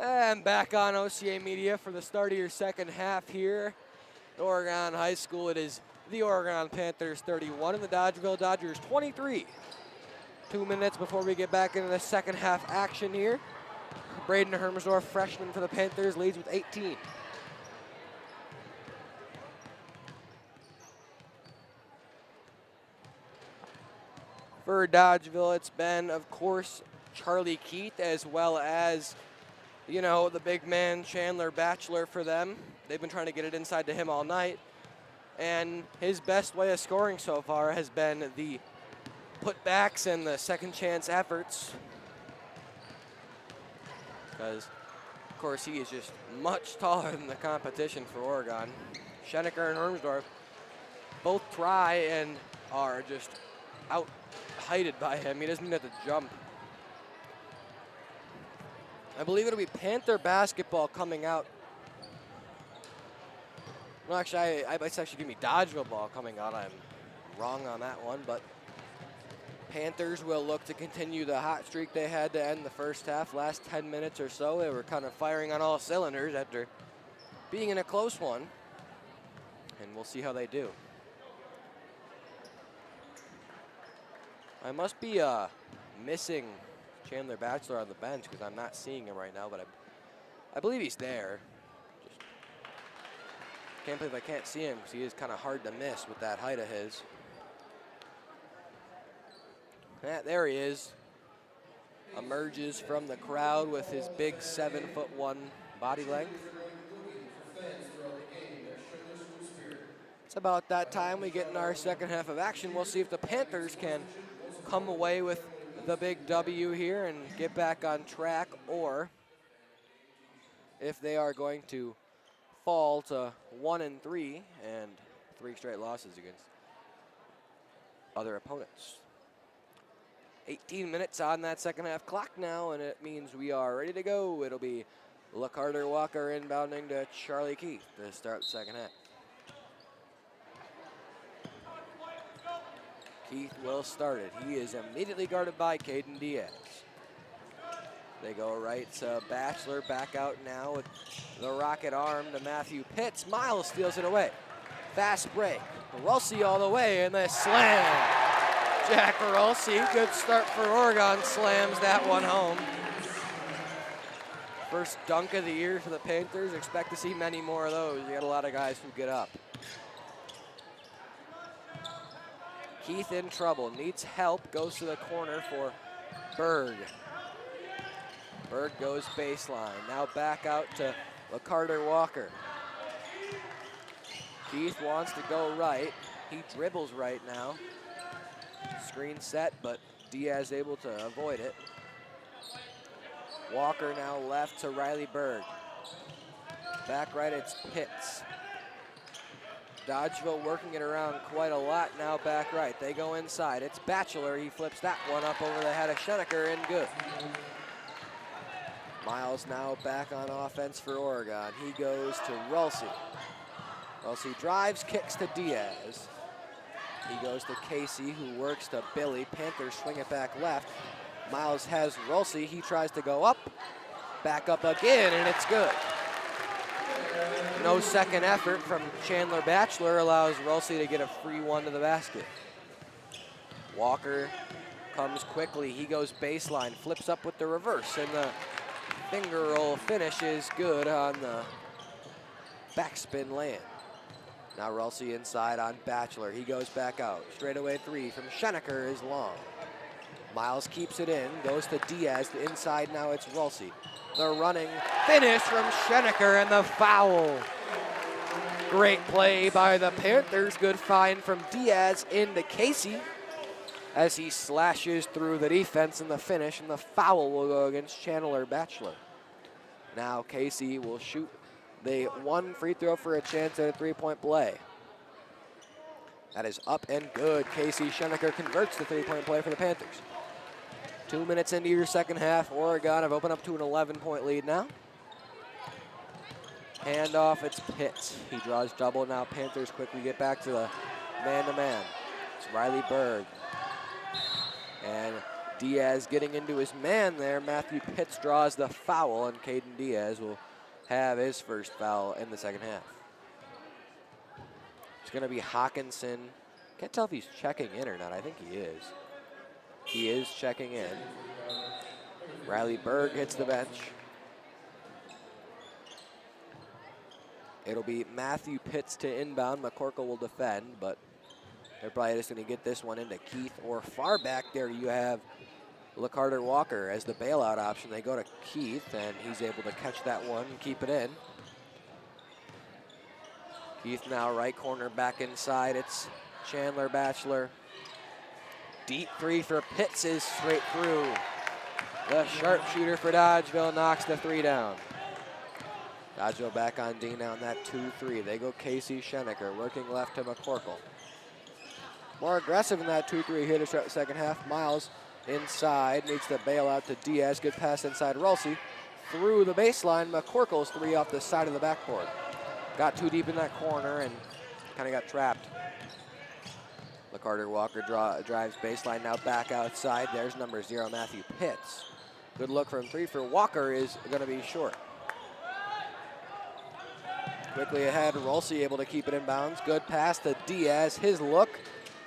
And back on OCA Media for the start of your second half here at Oregon High School. It is the Oregon Panthers 31 and the Dodgeville Dodgers 23. 2 minutes before we get back into the second half action here. Braden Hermsdorf, freshman for the Panthers, leads with 18. For Dodgeville, it's been, of course, Charlie Keith, as well as, you know, the big man Chandler Batchelor for them. They've been trying to get it inside to him all night. And his best way of scoring so far has been the putbacks and the second chance efforts. Because, of course, he is just much taller than the competition for Oregon. Schenecker and Hermsdorf both try and are just out-heighted by him. He doesn't even have to jump. I believe it'll be Panther basketball coming out. No, actually, it's actually going to be Dodgeville ball coming out. I'm wrong on that one, but Panthers will look to continue the hot streak they had to end the first half. Last 10 minutes or so, they were kind of firing on all cylinders after being in a close one, and we'll see how they do. I must be missing Chandler Batchelor on the bench because I'm not seeing him right now, but I believe he's there. Just can't believe I can't see him because he is kind of hard to miss with that height of his. There he is. Emerges from the crowd with his big 7'1" body length. It's about that time we get in our second half of action. We'll see if the Panthers can come away with the big W here and get back on track, or if they are going to fall to 1-3 and 3 straight losses against other opponents. 18 minutes on that second half clock now, and it means we are ready to go. It'll be LaCarter Walker inbounding to Charlie Keith to start the second half. Keith will start it. He is immediately guarded by Caden Diaz. They go right to Batchelor, back out now with the rocket arm to Matthew Pitts. Miles steals it away. Fast break. Rulsi all the way, and the slam. Jack Rulsi, good start for Oregon, slams that one home. First dunk of the year for the Panthers. Expect to see many more of those. You got a lot of guys who get up. Keith in trouble, needs help, goes to the corner for Berg. Berg goes baseline, now back out to LaCarter Walker. Keith wants to go right, he dribbles right now. Screen set, but Diaz able to avoid it. Walker now left to Riley Berg. Back right, it's Pitts. Dodgeville working it around quite a lot now back right. They go inside. It's Batchelor. He flips that one up over the head of Schenecker and good. Miles now back on offense for Oregon. He goes to Rulsi. Rulsi drives, kicks to Diaz. He goes to Casey, who works to Billy. Panthers swing it back left. Miles has Rulsi. He tries to go up. Back up again, and it's good. No second effort from Chandler Batchelor allows Rulsi to get a free one to the basket. Walker comes quickly. He goes baseline, flips up with the reverse, and the finger roll finish is good on the backspin land. Now Rulsi inside on Batchelor. He goes back out. Straightaway three from Schenecker is long. Miles keeps it in, goes to Diaz. The inside now it's Rulsi. The running finish from Schenecker and the foul. Great play by the Panthers. Good find from Diaz into Casey as he slashes through the defense and the finish, and the foul will go against Chandler Batchelor. Now Casey will shoot the one free throw for a chance at a three-point play. That is up and good. Casey Schenecker converts the three-point play for the Panthers. 2 minutes into your second half, Oregon have opened up to an 11-point lead now. Handoff, it's Pitts. He draws double now. Panthers quickly get back to the man-to-man. It's Riley Berg. And Diaz getting into his man there. Matthew Pitts draws the foul, and Caden Diaz will have his first foul in the second half. It's going to be Hawkinson. Can't tell if he's checking in or not. I think he is. He is checking in. Riley Berg hits the bench. It'll be Matthew Pitts to inbound. McCorkle will defend, but they're probably just going to get this one into Keith, or far back there you have LaCarter Walker as the bailout option. They go to Keith, and he's able to catch that one and keep it in. Keith now right corner back inside. It's Chandler Batchelor. Deep three for Pitts is straight through. The sharpshooter for Dodgeville knocks the three down. Dodgeville back on D now on that 2-3. They go Casey Schenecker working left to McCorkle. More aggressive in that 2-3 here to start the second half. Miles inside, needs to bail out to Diaz. Good pass inside Rulsey. Through the baseline, McCorkle's three off the side of the backboard. Got too deep in that corner and kind of got trapped. LaCarter Walker drives baseline, now back outside. There's number 0, Matthew Pitts. Good look from three for Walker is going to be short. Quickly ahead, Rulsey able to keep it in bounds. Good pass to Diaz. His look,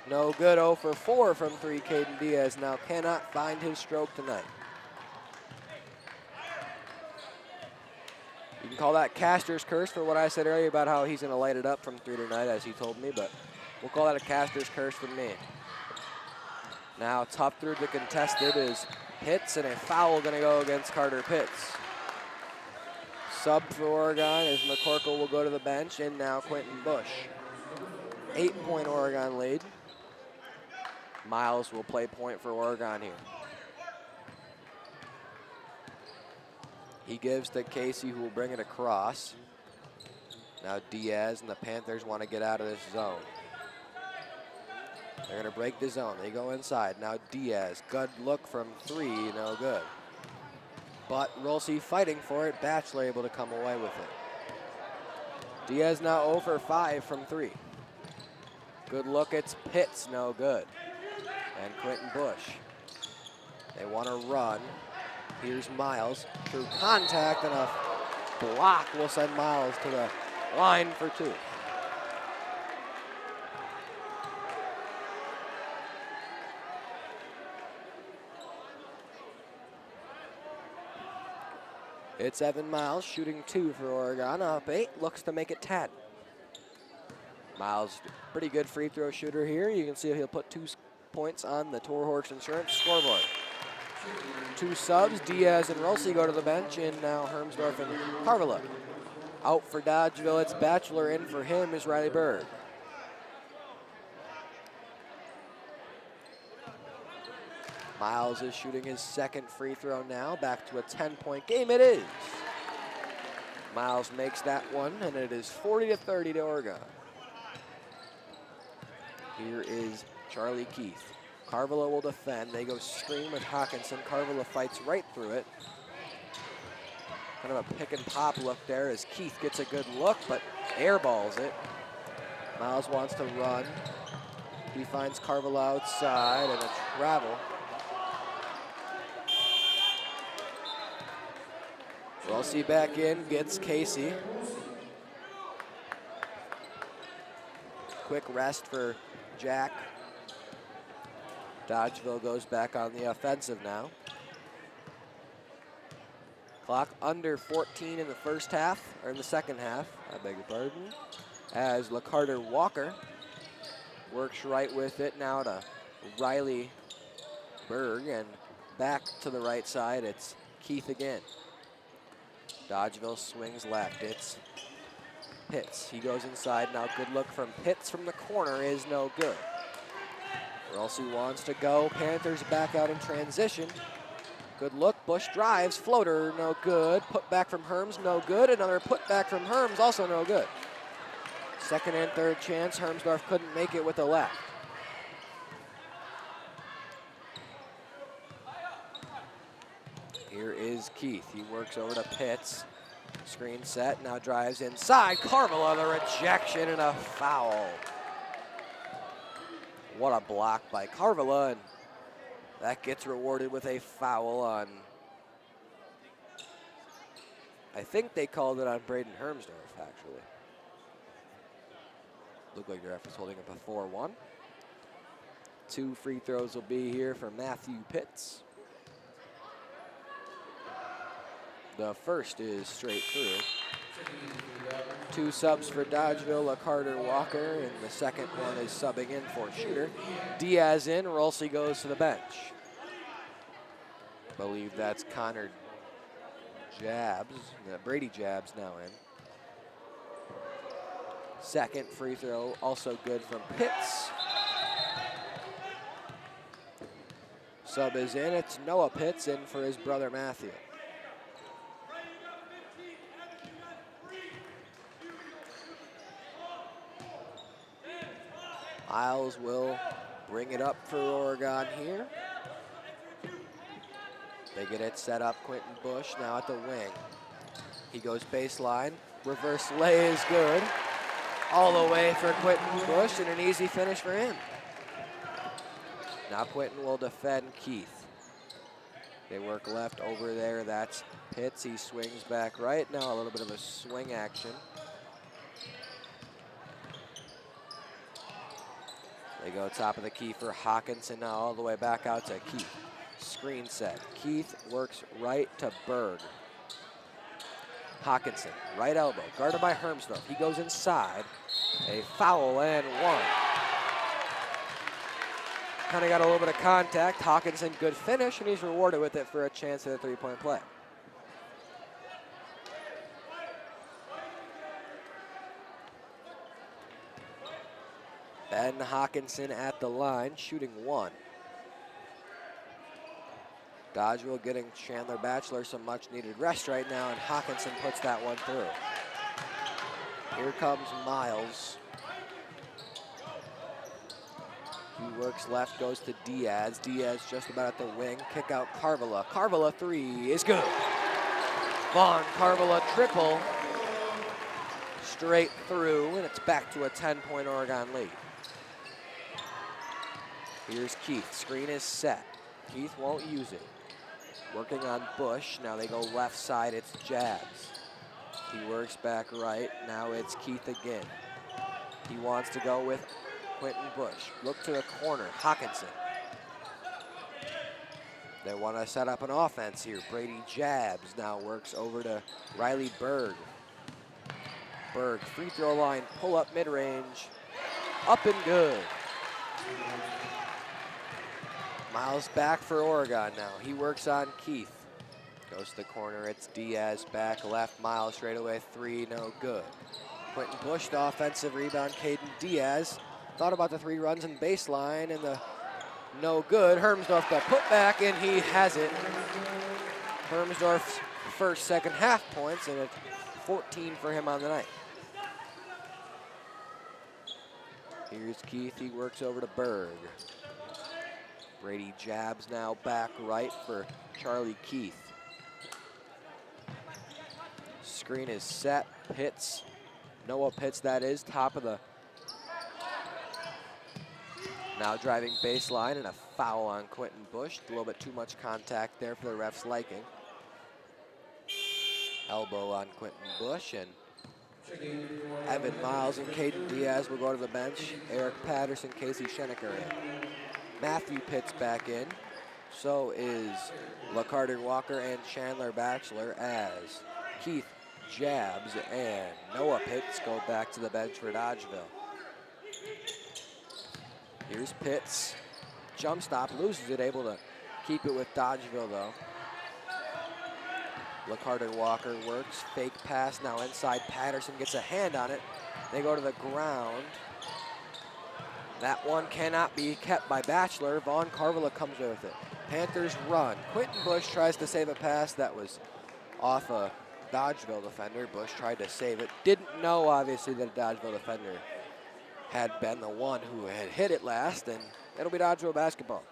no good. 0 for 4 from three. Caden Diaz now cannot find his stroke tonight. You can call that Caster's curse for what I said earlier about how he's going to light it up from three tonight, as he told me, but we'll call that a Caster's curse from me. Now tough through the contested is Pitts, and a foul going to go against Carter Pitts. Sub for Oregon as McCorkle will go to the bench, and now Quentin Bush. 8-point Oregon lead. Miles will play point for Oregon here. He gives to Casey, who will bring it across. Now Diaz and the Panthers want to get out of this zone. They're going to break the zone. They go inside. Now Diaz, good look from three, no good. But Rulsey fighting for it. Batchelor able to come away with it. Diaz now 0 for 5 from three. Good look, it's Pitts, no good. And Quentin Bush. They want to run. Here's Miles through contact, and a block will send Miles to the line for two. It's Evan Miles shooting 2 for Oregon, up 8, looks to make it 10. Miles, pretty good free throw shooter here. You can see he'll put 2 points on the Toro Horse Insurance scoreboard. 2 subs, Diaz and Rulsey go to the bench, and now Hermsdorf and Carvela. Out for Dodgeville, it's Batchelor. In for him is Riley Berg. Miles is shooting his second free throw now. Back to a 10-point game it is. Miles makes that one, and it is 40-30 to Oregon. Here is Charlie Keith. Carvela will defend. They go screen with Hawkinson. Carvela fights right through it. Kind of a pick and pop look there as Keith gets a good look, but airballs it. Miles wants to run. He finds Carvela outside, and a travel. Rulsey back in, gets Casey. Quick rest for Jack. Dodgeville goes back on the offensive now. Clock under 14 in the first half, or in the second half, I beg your pardon. As LaCarter Walker works right with it now to Riley Berg, and back to the right side, it's Keith again. Dodgeville swings left, it's Pitts. He goes inside, now good look from Pitts from the corner is no good. Rulsey wants to go. Panthers back out in transition. Good look. Bush drives. Floater, no good. Put back from Herms, no good. Another put back from Herms, also no good. Second and third chance. Hermsdorf couldn't make it with the left. Here is Keith. He works over to Pitts. Screen set. Now drives inside. Carvela, the rejection and a foul. What a block by Carvela, and That gets rewarded with a foul on, I think they called it on Braden Hermsdorf, actually. Looked like the ref was holding up a 4-1. 2 free throws will be here for Matthew Pitts. The first is straight through. 2 subs for Dodgeville, Carter Walker, and the second one is subbing in for shooter. Diaz in, Rolsey goes to the bench. Believe that's Connor Jabs, Brady Jabs now in. Second free throw, also good from Pitts. Sub is in, it's Noah Pitts in for his brother Matthew. Miles will bring it up for Oregon here. They get it set up, Quentin Bush now at the wing. He goes baseline, reverse lay is good. All the way for Quentin Bush and an easy finish for him. Now Quentin will defend Keith. They work left over there, that's Pitts, he swings back right. Now a little bit of a swing action. They go top of the key for Hawkinson, now all the way back out to Keith. Screen set. Keith works right to Berg. Hawkinson, right elbow, guarded by Hermsdorf. He goes inside. A foul and 1. Kind of got a little bit of contact. Hawkinson, good finish, and he's rewarded with it for a chance at a 3-point play. Ben Hawkinson at the line, shooting 1. Dodgeville getting Chandler Batchelor some much needed rest right now, and Hawkinson puts that one through. Here comes Miles. He works left, goes to Diaz. Diaz just about at the wing. Kick out Carvala. Carvala 3 is good. Vaughn Carvala triple. Straight through, and it's back to a 10-point Oregon lead. Here's Keith. Screen is set. Keith won't use it. Working on Bush. Now they go left side. It's Jabs. He works back right. Now it's Keith again. He wants to go with Quentin Bush. Look to the corner. Hawkinson. They want to set up an offense here. Brady Jabs now works over to Riley Berg. Berg, free throw line, pull up mid-range. Up and good. Miles back for Oregon now. He works on Keith. Goes to the corner, it's Diaz back left, Miles straight away, 3, no good. Quentin Bush, the offensive rebound, Caden Diaz. Thought about the 3 runs in baseline and the no good. Hermsdorf the putback and he has it. Hermsdorf's first, second half points and it's 14 for him on the night. Here's Keith, he works over to Berg. Brady Jabs now back right for Charlie Keith. Screen is set, Pitts, Noah Pitts that is, top of the, now driving baseline and a foul on Quentin Bush. A little bit too much contact there for the ref's liking. Elbow on Quentin Bush and Evan Miles and Caden Diaz will go to the bench. Eric Patterson, Casey Schenecker in. Matthew Pitts back in. So is LaCarter Walker and Chandler Batchelor as Keith Jabs and Noah Pitts go back to the bench for Dodgeville. Here's Pitts. Jump stop, loses it, able to keep it with Dodgeville though. LaCarter Walker works, fake pass, now inside. Patterson gets a hand on it. They go to the ground. That one cannot be kept by Batchelor. Vaughn Carvala comes with it. Panthers run. Quentin Bush tries to save a pass that was off a Dodgeville defender. Bush tried to save it. Didn't know, obviously, that a Dodgeville defender had been the one who had hit it last, and it'll be Dodgeville basketball.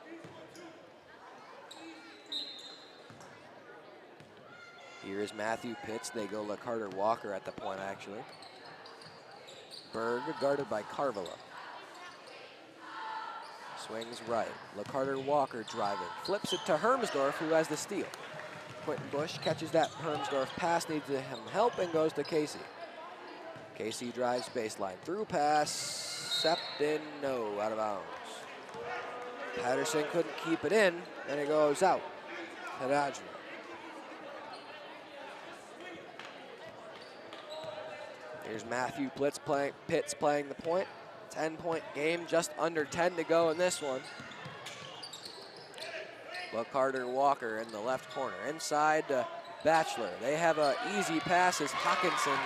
Here's Matthew Pitts. They go LaCarter Walker at the point, actually. Berg guarded by Carvala. Swings right. LaCarter Walker driving. Flips it to Hermsdorf, who has the steal. Quentin Bush catches that Hermsdorf pass, needs him help, and goes to Casey. Casey drives baseline. Through pass. Septon, no, out of bounds. Patterson couldn't keep it in, and it goes out to Dodgeville. Here's Matthew Pitts playing the point. 10-point game, just under 10 to go in this one. LaCarter Walker in the left corner. Inside to Batchelor. They have an easy pass as Hawkinson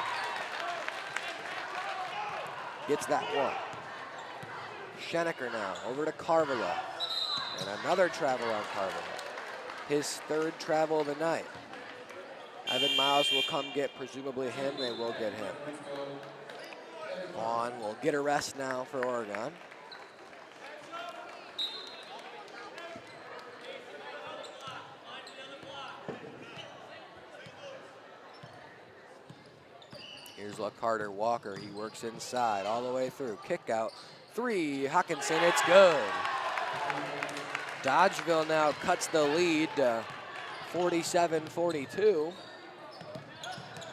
gets that one. Schenecker now over to Carvela. And another travel on Carvela. His third travel of the night. Evan Miles will come get presumably him. They will get him. Vaughn will get a rest now for Oregon. Here's LaCarter Walker. He works inside all the way through. Kick out. 3. Hawkinson. It's good. Dodgeville now cuts the lead to 47-42.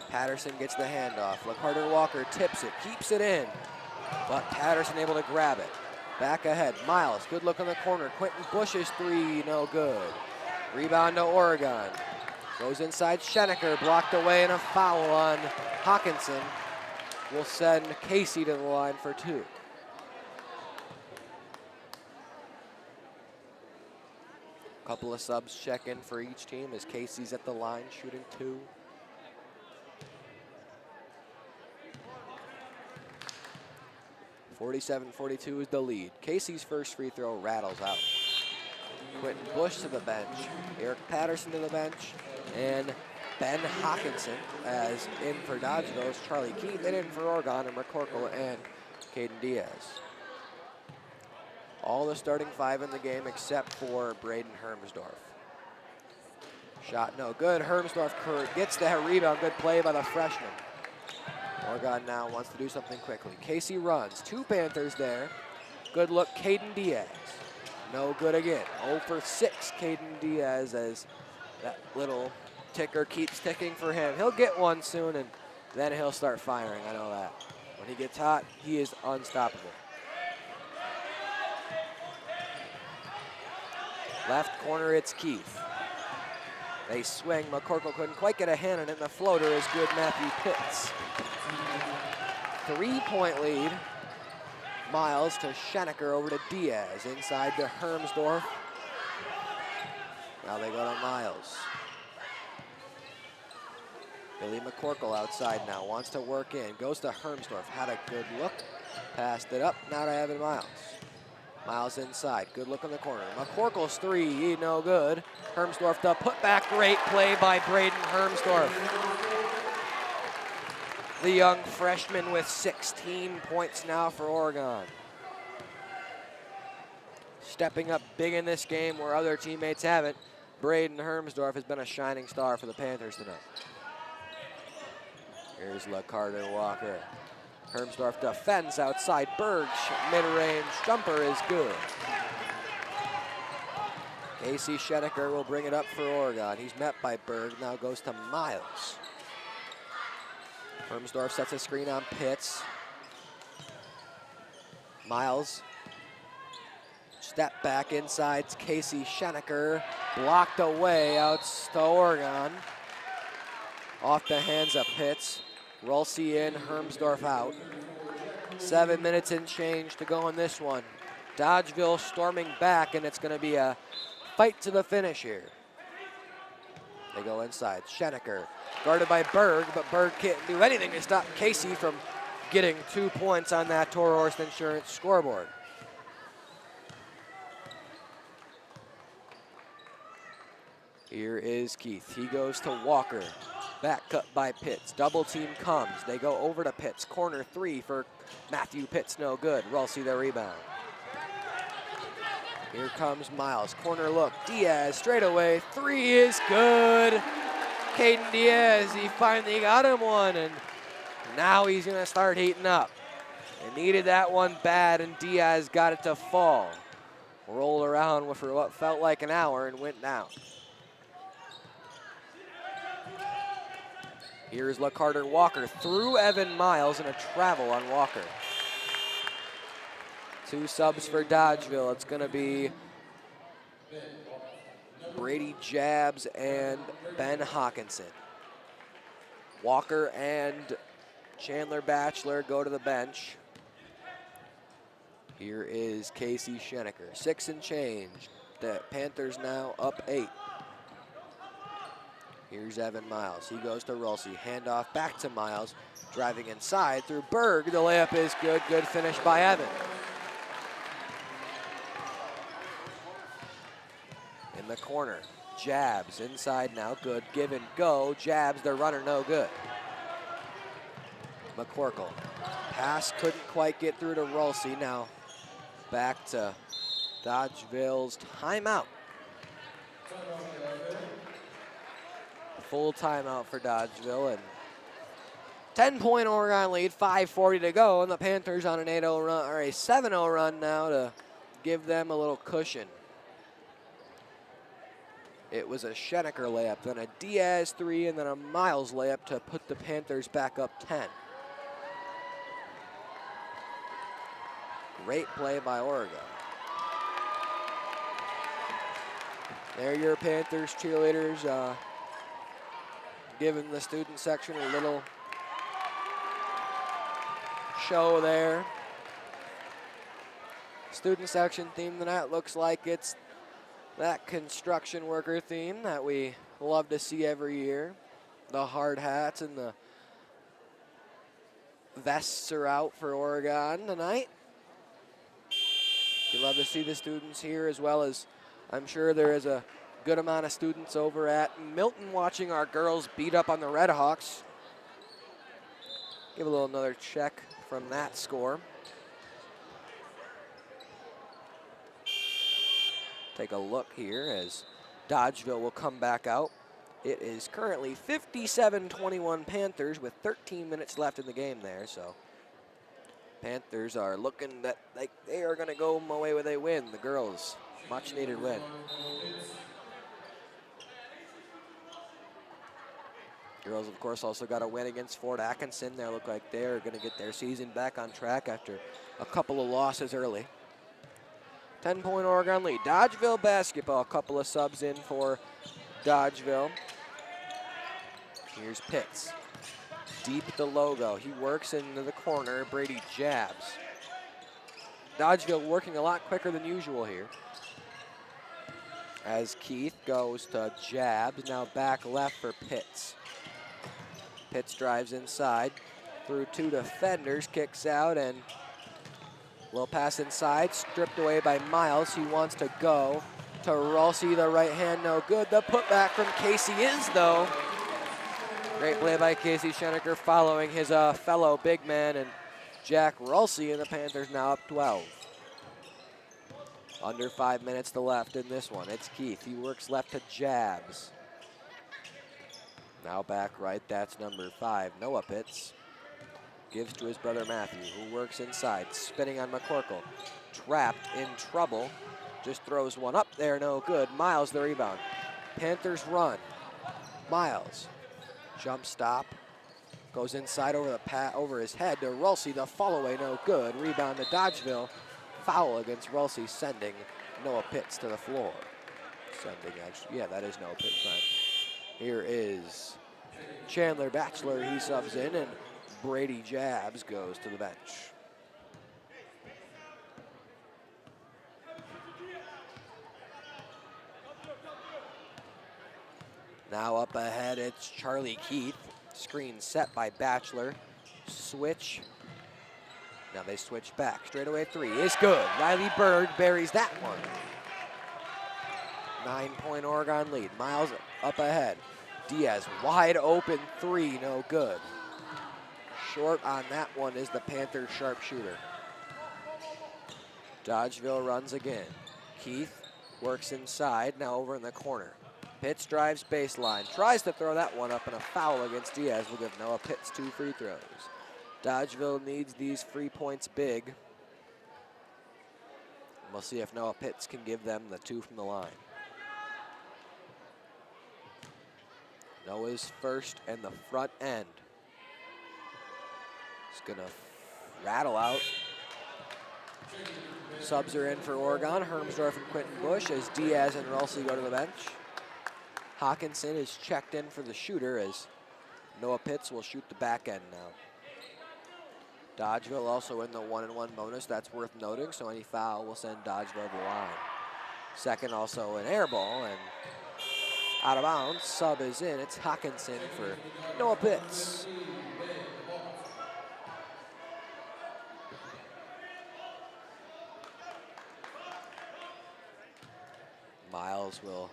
Patterson gets the handoff. LaCarter Walker tips it, keeps it in, but Patterson able to grab it. Back ahead, Miles, good look in the corner. Quentin Bush's 3, no good. Rebound to Oregon. Goes inside, Schenecker, blocked away, and a foul on Hawkinson will send Casey to the line for 2. Couple of subs check in for each team as Casey's at the line shooting 2. (47-42) is the lead. Casey's first free throw rattles out. Quentin Bush to the bench. Eric Patterson to the bench. And Ben Hawkinson as in for Dodgeville is Charlie Keith, and in for Oregon and McCorkle and Caden Diaz. All the starting 5 in the game except for Braden Hermsdorf. Shot no good. Hermsdorf gets the rebound. Good play by the freshman. Oregon now wants to do something quickly. Casey runs. 2 Panthers there. Good look, Caden Diaz. No good again. 0 for 6, Caden Diaz, as that little ticker keeps ticking for him. He'll get one soon, and then he'll start firing. I know that. When he gets hot, he is unstoppable. Left corner, it's Keith. They swing. McCorkle couldn't quite get a hand on it, and the floater is good, Matthew Pitts. 3-point lead. Miles to Schenecker, over to Diaz. Inside to Hermsdorf. Now they go to Miles. Billy McCorkle outside now, wants to work in. Goes to Hermsdorf, had a good look. Passed it up, now to Evan Miles. Miles inside, good look in the corner. McCorkle's 3, no good. Hermsdorf to put back, great play by Braden Hermsdorf. The young freshman with 16 points now for Oregon. Stepping up big in this game where other teammates haven't. Braden Hermsdorf has been a shining star for the Panthers tonight. Here's LaCarter Walker. Hermsdorf defends outside. Berg, mid-range jumper is good. Casey Schenecker will bring it up for Oregon. He's met by Berg, now goes to Miles. Hermsdorf sets a screen on Pitts. Miles, step back inside, Casey Schenecker, blocked away out to Oregon. Off the hands of Pitts. Rolsey in, Hermsdorf out. 7 minutes and change to go in this one. Dodgeville storming back, and it's going to be a fight to the finish here. They go inside. Schenecker guarded by Berg, but Berg can't do anything to stop Casey from getting 2 points on that Toro Horse Insurance scoreboard. Here is Keith. He goes to Walker. Back cut by Pitts. Double team comes. They go over to Pitts. Corner 3 for Matthew Pitts. No good. Rolsey the rebound. Here comes Miles. Corner look. Diaz straight away. 3 is good. Caden Diaz, he finally got him one, and now he's going to start heating up. They needed that one bad, and Diaz got it to fall. rolled around for what felt like an hour and went down. Here's LaCarter Walker through Evan Miles and a travel on Walker. 2 subs for Dodgeville. It's going to be Brady Jabs and Ben Hawkinson. Walker and Chandler Batchelor go to the bench. Here is Casey Schenecker, 6 and change. The Panthers now up 8. Here's Evan Miles. He goes to Rolsey. Handoff back to Miles. Driving inside through Berg. The layup is good. Good finish by Evan. In the corner. Jabs inside now. Good. Give and go. Jabs, the runner, no good. McCorkle. Pass couldn't quite get through to Rolsey. Now back to Dodgeville's timeout. Full timeout for Dodgeville, and 10-point Oregon lead, 5:40 to go, and the Panthers on an 8-0 run, or a 7-0 run now to give them a little cushion. It was a Schenecker layup, then a Diaz 3, and then a Miles layup to put the Panthers back up 10. Great play by Oregon. There your Panthers cheerleaders giving the student section a little show there. Student section theme tonight looks like it's that construction worker theme that we love to see every year. The hard hats and the vests are out for Oregon tonight. We love to see the students here, as well as I'm sure there is a good amount of students over at Milton watching our girls beat up on the Red Hawks. Give a little another check from that score. Take a look here as Dodgeville will come back out. It is currently 57-21 Panthers with 13 minutes left in the game there, so Panthers are looking that like they are going to go away with a win. The girls, much needed win. Girls, of course, also got a win against Fort Atkinson. They look like they're going to get their season back on track after a couple of losses early. 10-point Oregon lead. Dodgeville basketball, a couple of subs in for Dodgeville. Here's Pitts. Deep the logo. He works into the corner. Brady jabs. Dodgeville working a lot quicker than usual here. As Keith goes to jabs. Now back left for Pitts. Pitts drives inside through 2 defenders. Kicks out and will pass inside. Stripped away by Miles. He wants to go to Rolsey. The right hand, no good. The putback from Casey is, though. Great play by Casey Schenecker following his fellow big man and Jack Rolsey, and the Panthers now up 12. Under 5 minutes to left in this one. It's Keith. He works left to jabs. Now back right. That's number 5. Noah Pitts. Gives to his brother Matthew, who works inside. Spinning on McCorkle. Trapped in trouble. Just throws one up there. No good. Miles the rebound. Panthers run. Miles. Jump stop. Goes inside over his head to Rolsey. The follow away, no good. Rebound to Dodgeville. Foul against Rolsey, sending Noah Pitts to the floor. Sending, actually, yeah, that is Noah Pitts. Right. Here is Chandler Batchelor. He subs in, and Brady Jabs goes to the bench. Now up ahead, it's Charlie Keith. Screen set by Batchelor. Switch. Now they switch back. Straightaway 3 is good. Riley Berg buries that one. 9-point Oregon lead. Miles up ahead. Diaz wide open 3, no good. Short on that one is the Panthers sharpshooter. Dodgeville runs again. Keith works inside, now over in the corner. Pitts drives baseline, tries to throw that one up, and a foul against Diaz will give Noah Pitts 2 free throws. Dodgeville needs these free points big. We'll see if Noah Pitts can give them the 2 from the line. Noah's first and the front end. He's gonna rattle out. Subs are in for Oregon. Hermsdorf and Quentin Bush as Diaz and Rulsey go to the bench. Hawkinson is checked in for the shooter as Noah Pitts will shoot the back end now. Dodgeville also in the 1-and-1 bonus. That's worth noting, so any foul will send Dodgeville to the line. Second also an air ball, and out of bounds. Sub is in. It's Hawkinson for Noah Pitts. Miles will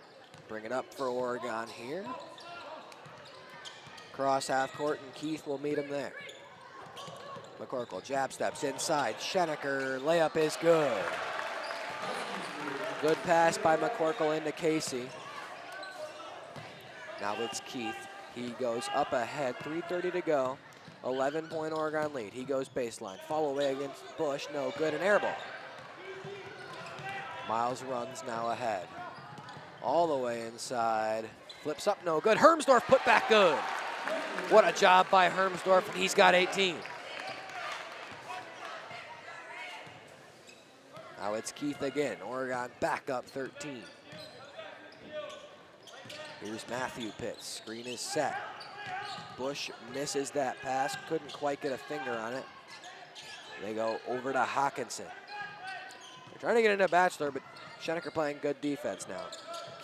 bring it up for Oregon here. Cross half court, and Keith will meet him there. McCorkle jab steps inside. Schenecker layup is good. Good pass by McCorkle into Casey. Now it's Keith. He goes up ahead, 3:30 to go. 11-point Oregon lead. He goes baseline. Follow away against Bush, no good, an air ball. Miles runs now ahead. All the way inside. Flips up, no good. Hermsdorf put back good. What a job by Hermsdorf, and he's got 18. Now it's Keith again. Oregon back up 13. Here's Matthew Pitts. Screen is set. Bush misses that pass. Couldn't quite get a finger on it. They go over to Hawkinson. They're trying to get into Bachelor, but Schenecker playing good defense now.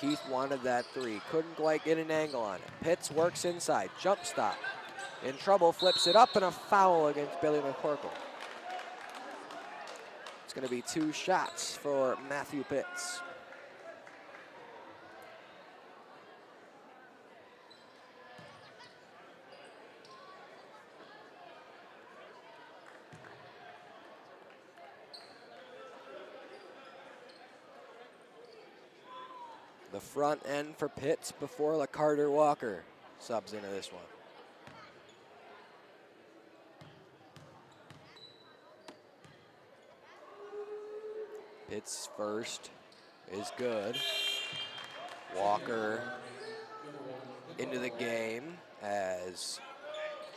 Keith wanted that 3. Couldn't quite get an angle on it. Pitts works inside. Jump stop. In trouble. Flips it up, and a foul against Billy McCorkle. It's going to be 2 shots for Matthew Pitts. The front end for Pitts before LaCarter Walker subs into this one. Pitts first is good. Walker into the game as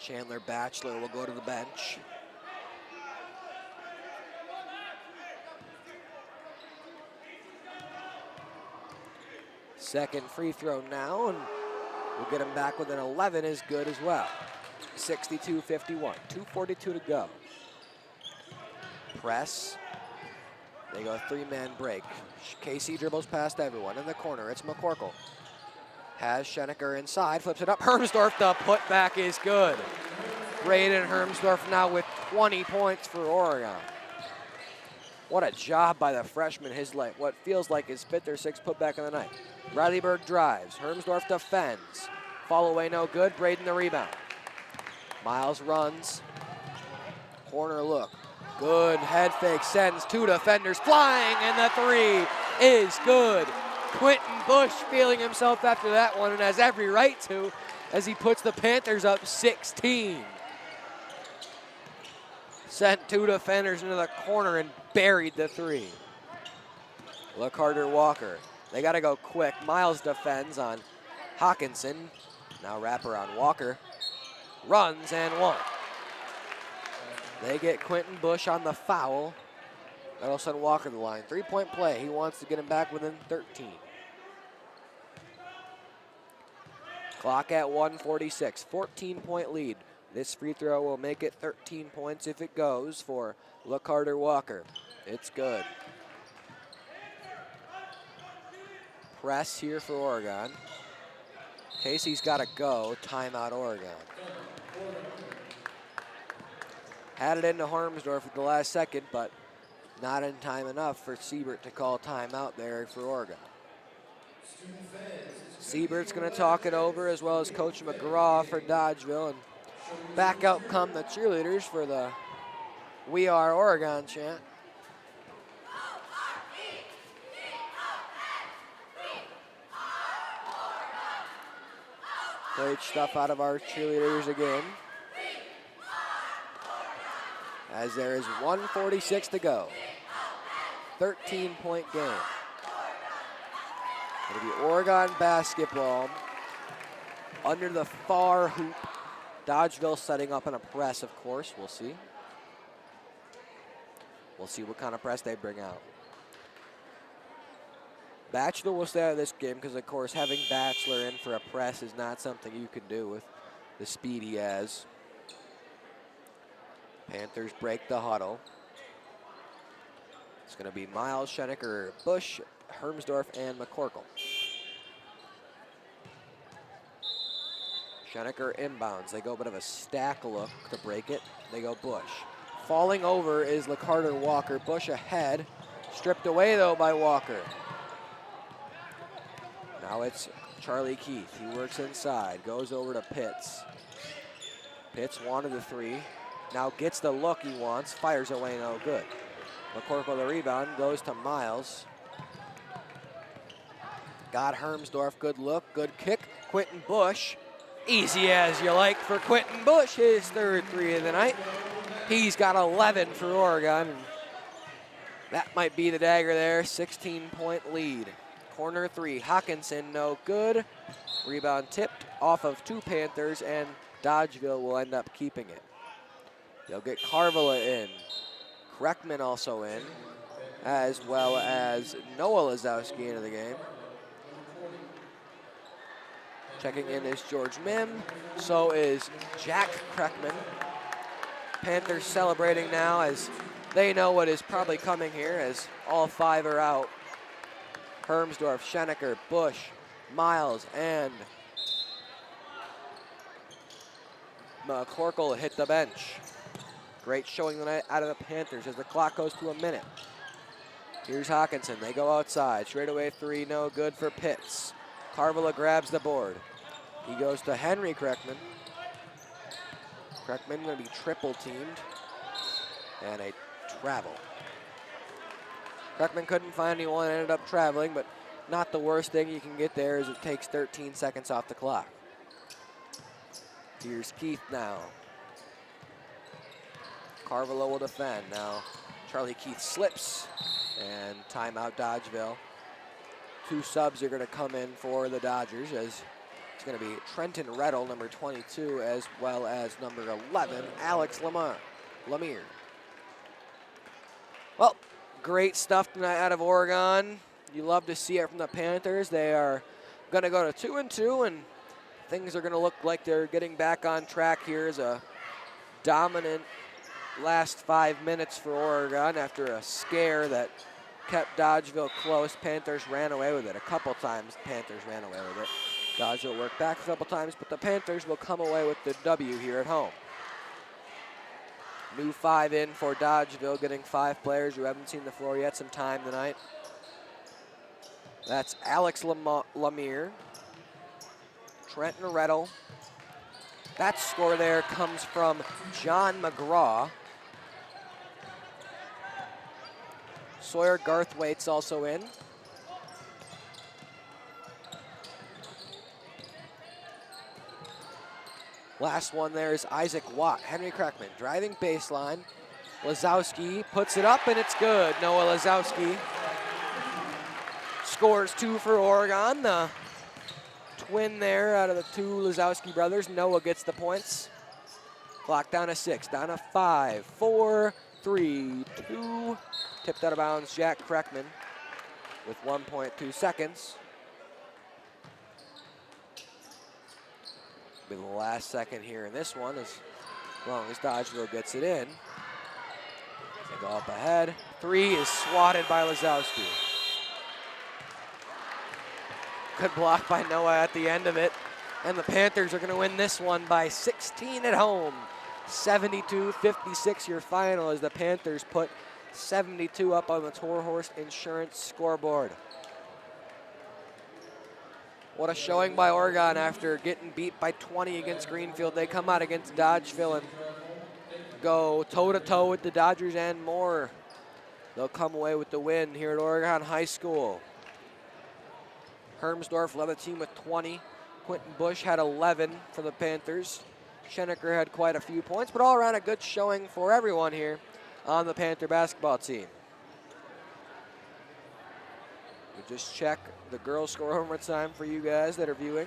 Chandler Batchelor will go to the bench. Second free throw now, and we'll get him back with an 11 is good as well. 62-51, 2:42 to go. Press. They go 3-man break. Casey dribbles past everyone in the corner. It's McCorkle. Has Schenecker inside, flips it up. Hermsdorf, the putback is good. Braden Hermsdorf now with 20 points for Oregon. What a job by the freshman. What feels like his 5th or 6th putback of the night. Riley Berg drives. Hermsdorf defends. Fall away, no good. Braden the rebound. Miles runs. Corner look. Good head fake. Sends 2 defenders flying, and the 3 is good. Quentin Bush feeling himself after that one, and has every right to, as he puts the Panthers up 16. Sent 2 defenders into the corner and buried the 3. LaCarter Walker. They got to go quick. Miles defends on Hawkinson. Now wrapper on Walker. Runs and 1. They get Quentin Bush on the foul. That'll send Walker to the line. 3-point play. He wants to get him back within 13. Clock at 1:46. 14-point lead. This free throw will make it 13 points if it goes for LaCarter Walker. It's good. Press here for Oregon. Casey's got to go. Timeout Oregon. Had it into Hermsdorf at the last second, but not in time enough for Siebert to call timeout there for Oregon. Siebert's going to talk it over, as well as Coach McGraw for Dodgeville. And back out come the cheerleaders for the "We Are Oregon" chant. Great stuff out of our cheerleaders again. As there is 1:46 to go. 13-point game. It'll be Oregon basketball under the far hoop. Dodgeville setting up in a press, of course. We'll see. We'll see what kind of press they bring out. Batchelor will stay out of this game because, of course, having Batchelor in for a press is not something you can do with the speed he has. Panthers break the huddle. It's going to be Miles, Schenecker, Bush, Hermsdorf, and McCorkle. Schenecker inbounds. They go a bit of a stack look to break it. They go Bush. Falling over is LaCarter Walker. Bush ahead. Stripped away, though, by Walker. Now it's Charlie Keith. He works inside. Goes over to Pitts. Pitts wanted the three. Now gets the look he wants. Fires away, no good. McCorkle the rebound. Goes to Miles. Got Hermsdorf. Good look. Good kick. Quentin Bush. Easy as you like for Quentin Bush. His third three of the night. He's got 11 for Oregon. And that might be the dagger there. 16-point lead. Corner three. Hawkinson, no good. Rebound tipped off of two Panthers, and Dodgeville will end up keeping it. They'll get Carvala in. Kreckman also in, as well as Noah Lazowski into the game. Checking in is George Mim. So is Jack Kreckman. Panthers celebrating now as they know what is probably coming here as all five are out. Hermsdorf, Schenecker, Bush, Miles, and McCorkle hit the bench. Great showing tonight out of the Panthers as the clock goes to a minute. Here's Hawkinson. They go outside. Straightaway three, no good for Pitts. Carvala grabs the board. He goes to Henry Kreckman. Kreckman going to be triple teamed. And a travel. Kreckman couldn't find anyone, ended up traveling, but not the worst thing you can get there as it takes 13 seconds off the clock. Here's Keith now. Carvala will defend. Now Charlie Keith slips and timeout Dodgeville. Two subs are going to come in for the Dodgers as it's going to be Trenton Rettel, number 22, as well as number 11, Alex Lemire. Well, great stuff tonight out of Oregon. You love to see it from the Panthers. They are going to go to 2-2, and things are going to look like they're getting back on track here as a dominant last 5 minutes for Oregon after a scare that kept Dodgeville close. Panthers ran away with it. A couple times Panthers ran away with it. Dodgeville worked back a couple times, but the Panthers will come away with the W here at home. New five in for Dodgeville, getting 5 players who haven't seen the floor yet, some time tonight. That's Alex Lemire, Trenton Rettel. That score there comes from John McGraw. Sawyer Garthwaite's also in. Last one there is Isaac Watt. Henry Kreckman driving baseline. Lazowski puts it up and it's good. Noah Lazowski scores 2 for Oregon. The twin there out of the 2 Lazowski brothers. Noah gets the points. Clock down to 6, down to 5, 4, 3, 2. Tipped out of bounds, Jack Kreckman with 1.2 seconds. Be the last second here in this one as long as Dodgeville gets it in. They go up ahead. 3 is swatted by Lazowski. Good block by Noah at the end of it. And the Panthers are going to win this one by 16 at home. 72-56 your final as the Panthers put 72 up on the Toro Horse Insurance scoreboard. What a showing by Oregon after getting beat by 20 against Greenfield. They come out against Dodgeville and go toe-to-toe with the Dodgers and more. They'll come away with the win here at Oregon High School. Hermsdorf led the team with 20. Quentin Bush had 11 for the Panthers. Schenecker had quite a few points, but all around a good showing for everyone here on the Panther basketball team. We'll just check the girls' score one more time for you guys that are viewing.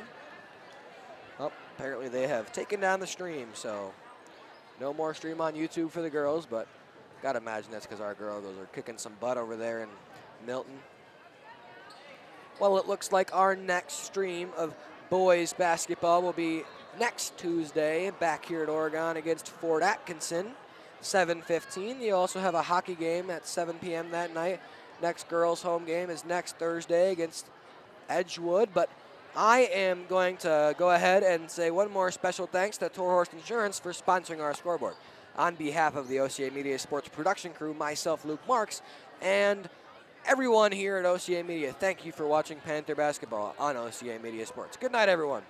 Oh, apparently they have taken down the stream, so no more stream on YouTube for the girls, but gotta imagine that's because our girls are kicking some butt over there in Milton. Well, it looks like our next stream of boys basketball will be next Tuesday back here at Oregon against Fort Atkinson, 7:15. You also have a hockey game at 7 p.m. that night. Next girls' home game is next Thursday against Edgewood, but I am going to go ahead and say one more special thanks to Torhorst Insurance for sponsoring our scoreboard. On behalf of the OCA Media Sports production crew, myself, Luke Marks, and everyone here at OCA Media, thank you for watching Panther basketball on OCA Media Sports. Good night, everyone.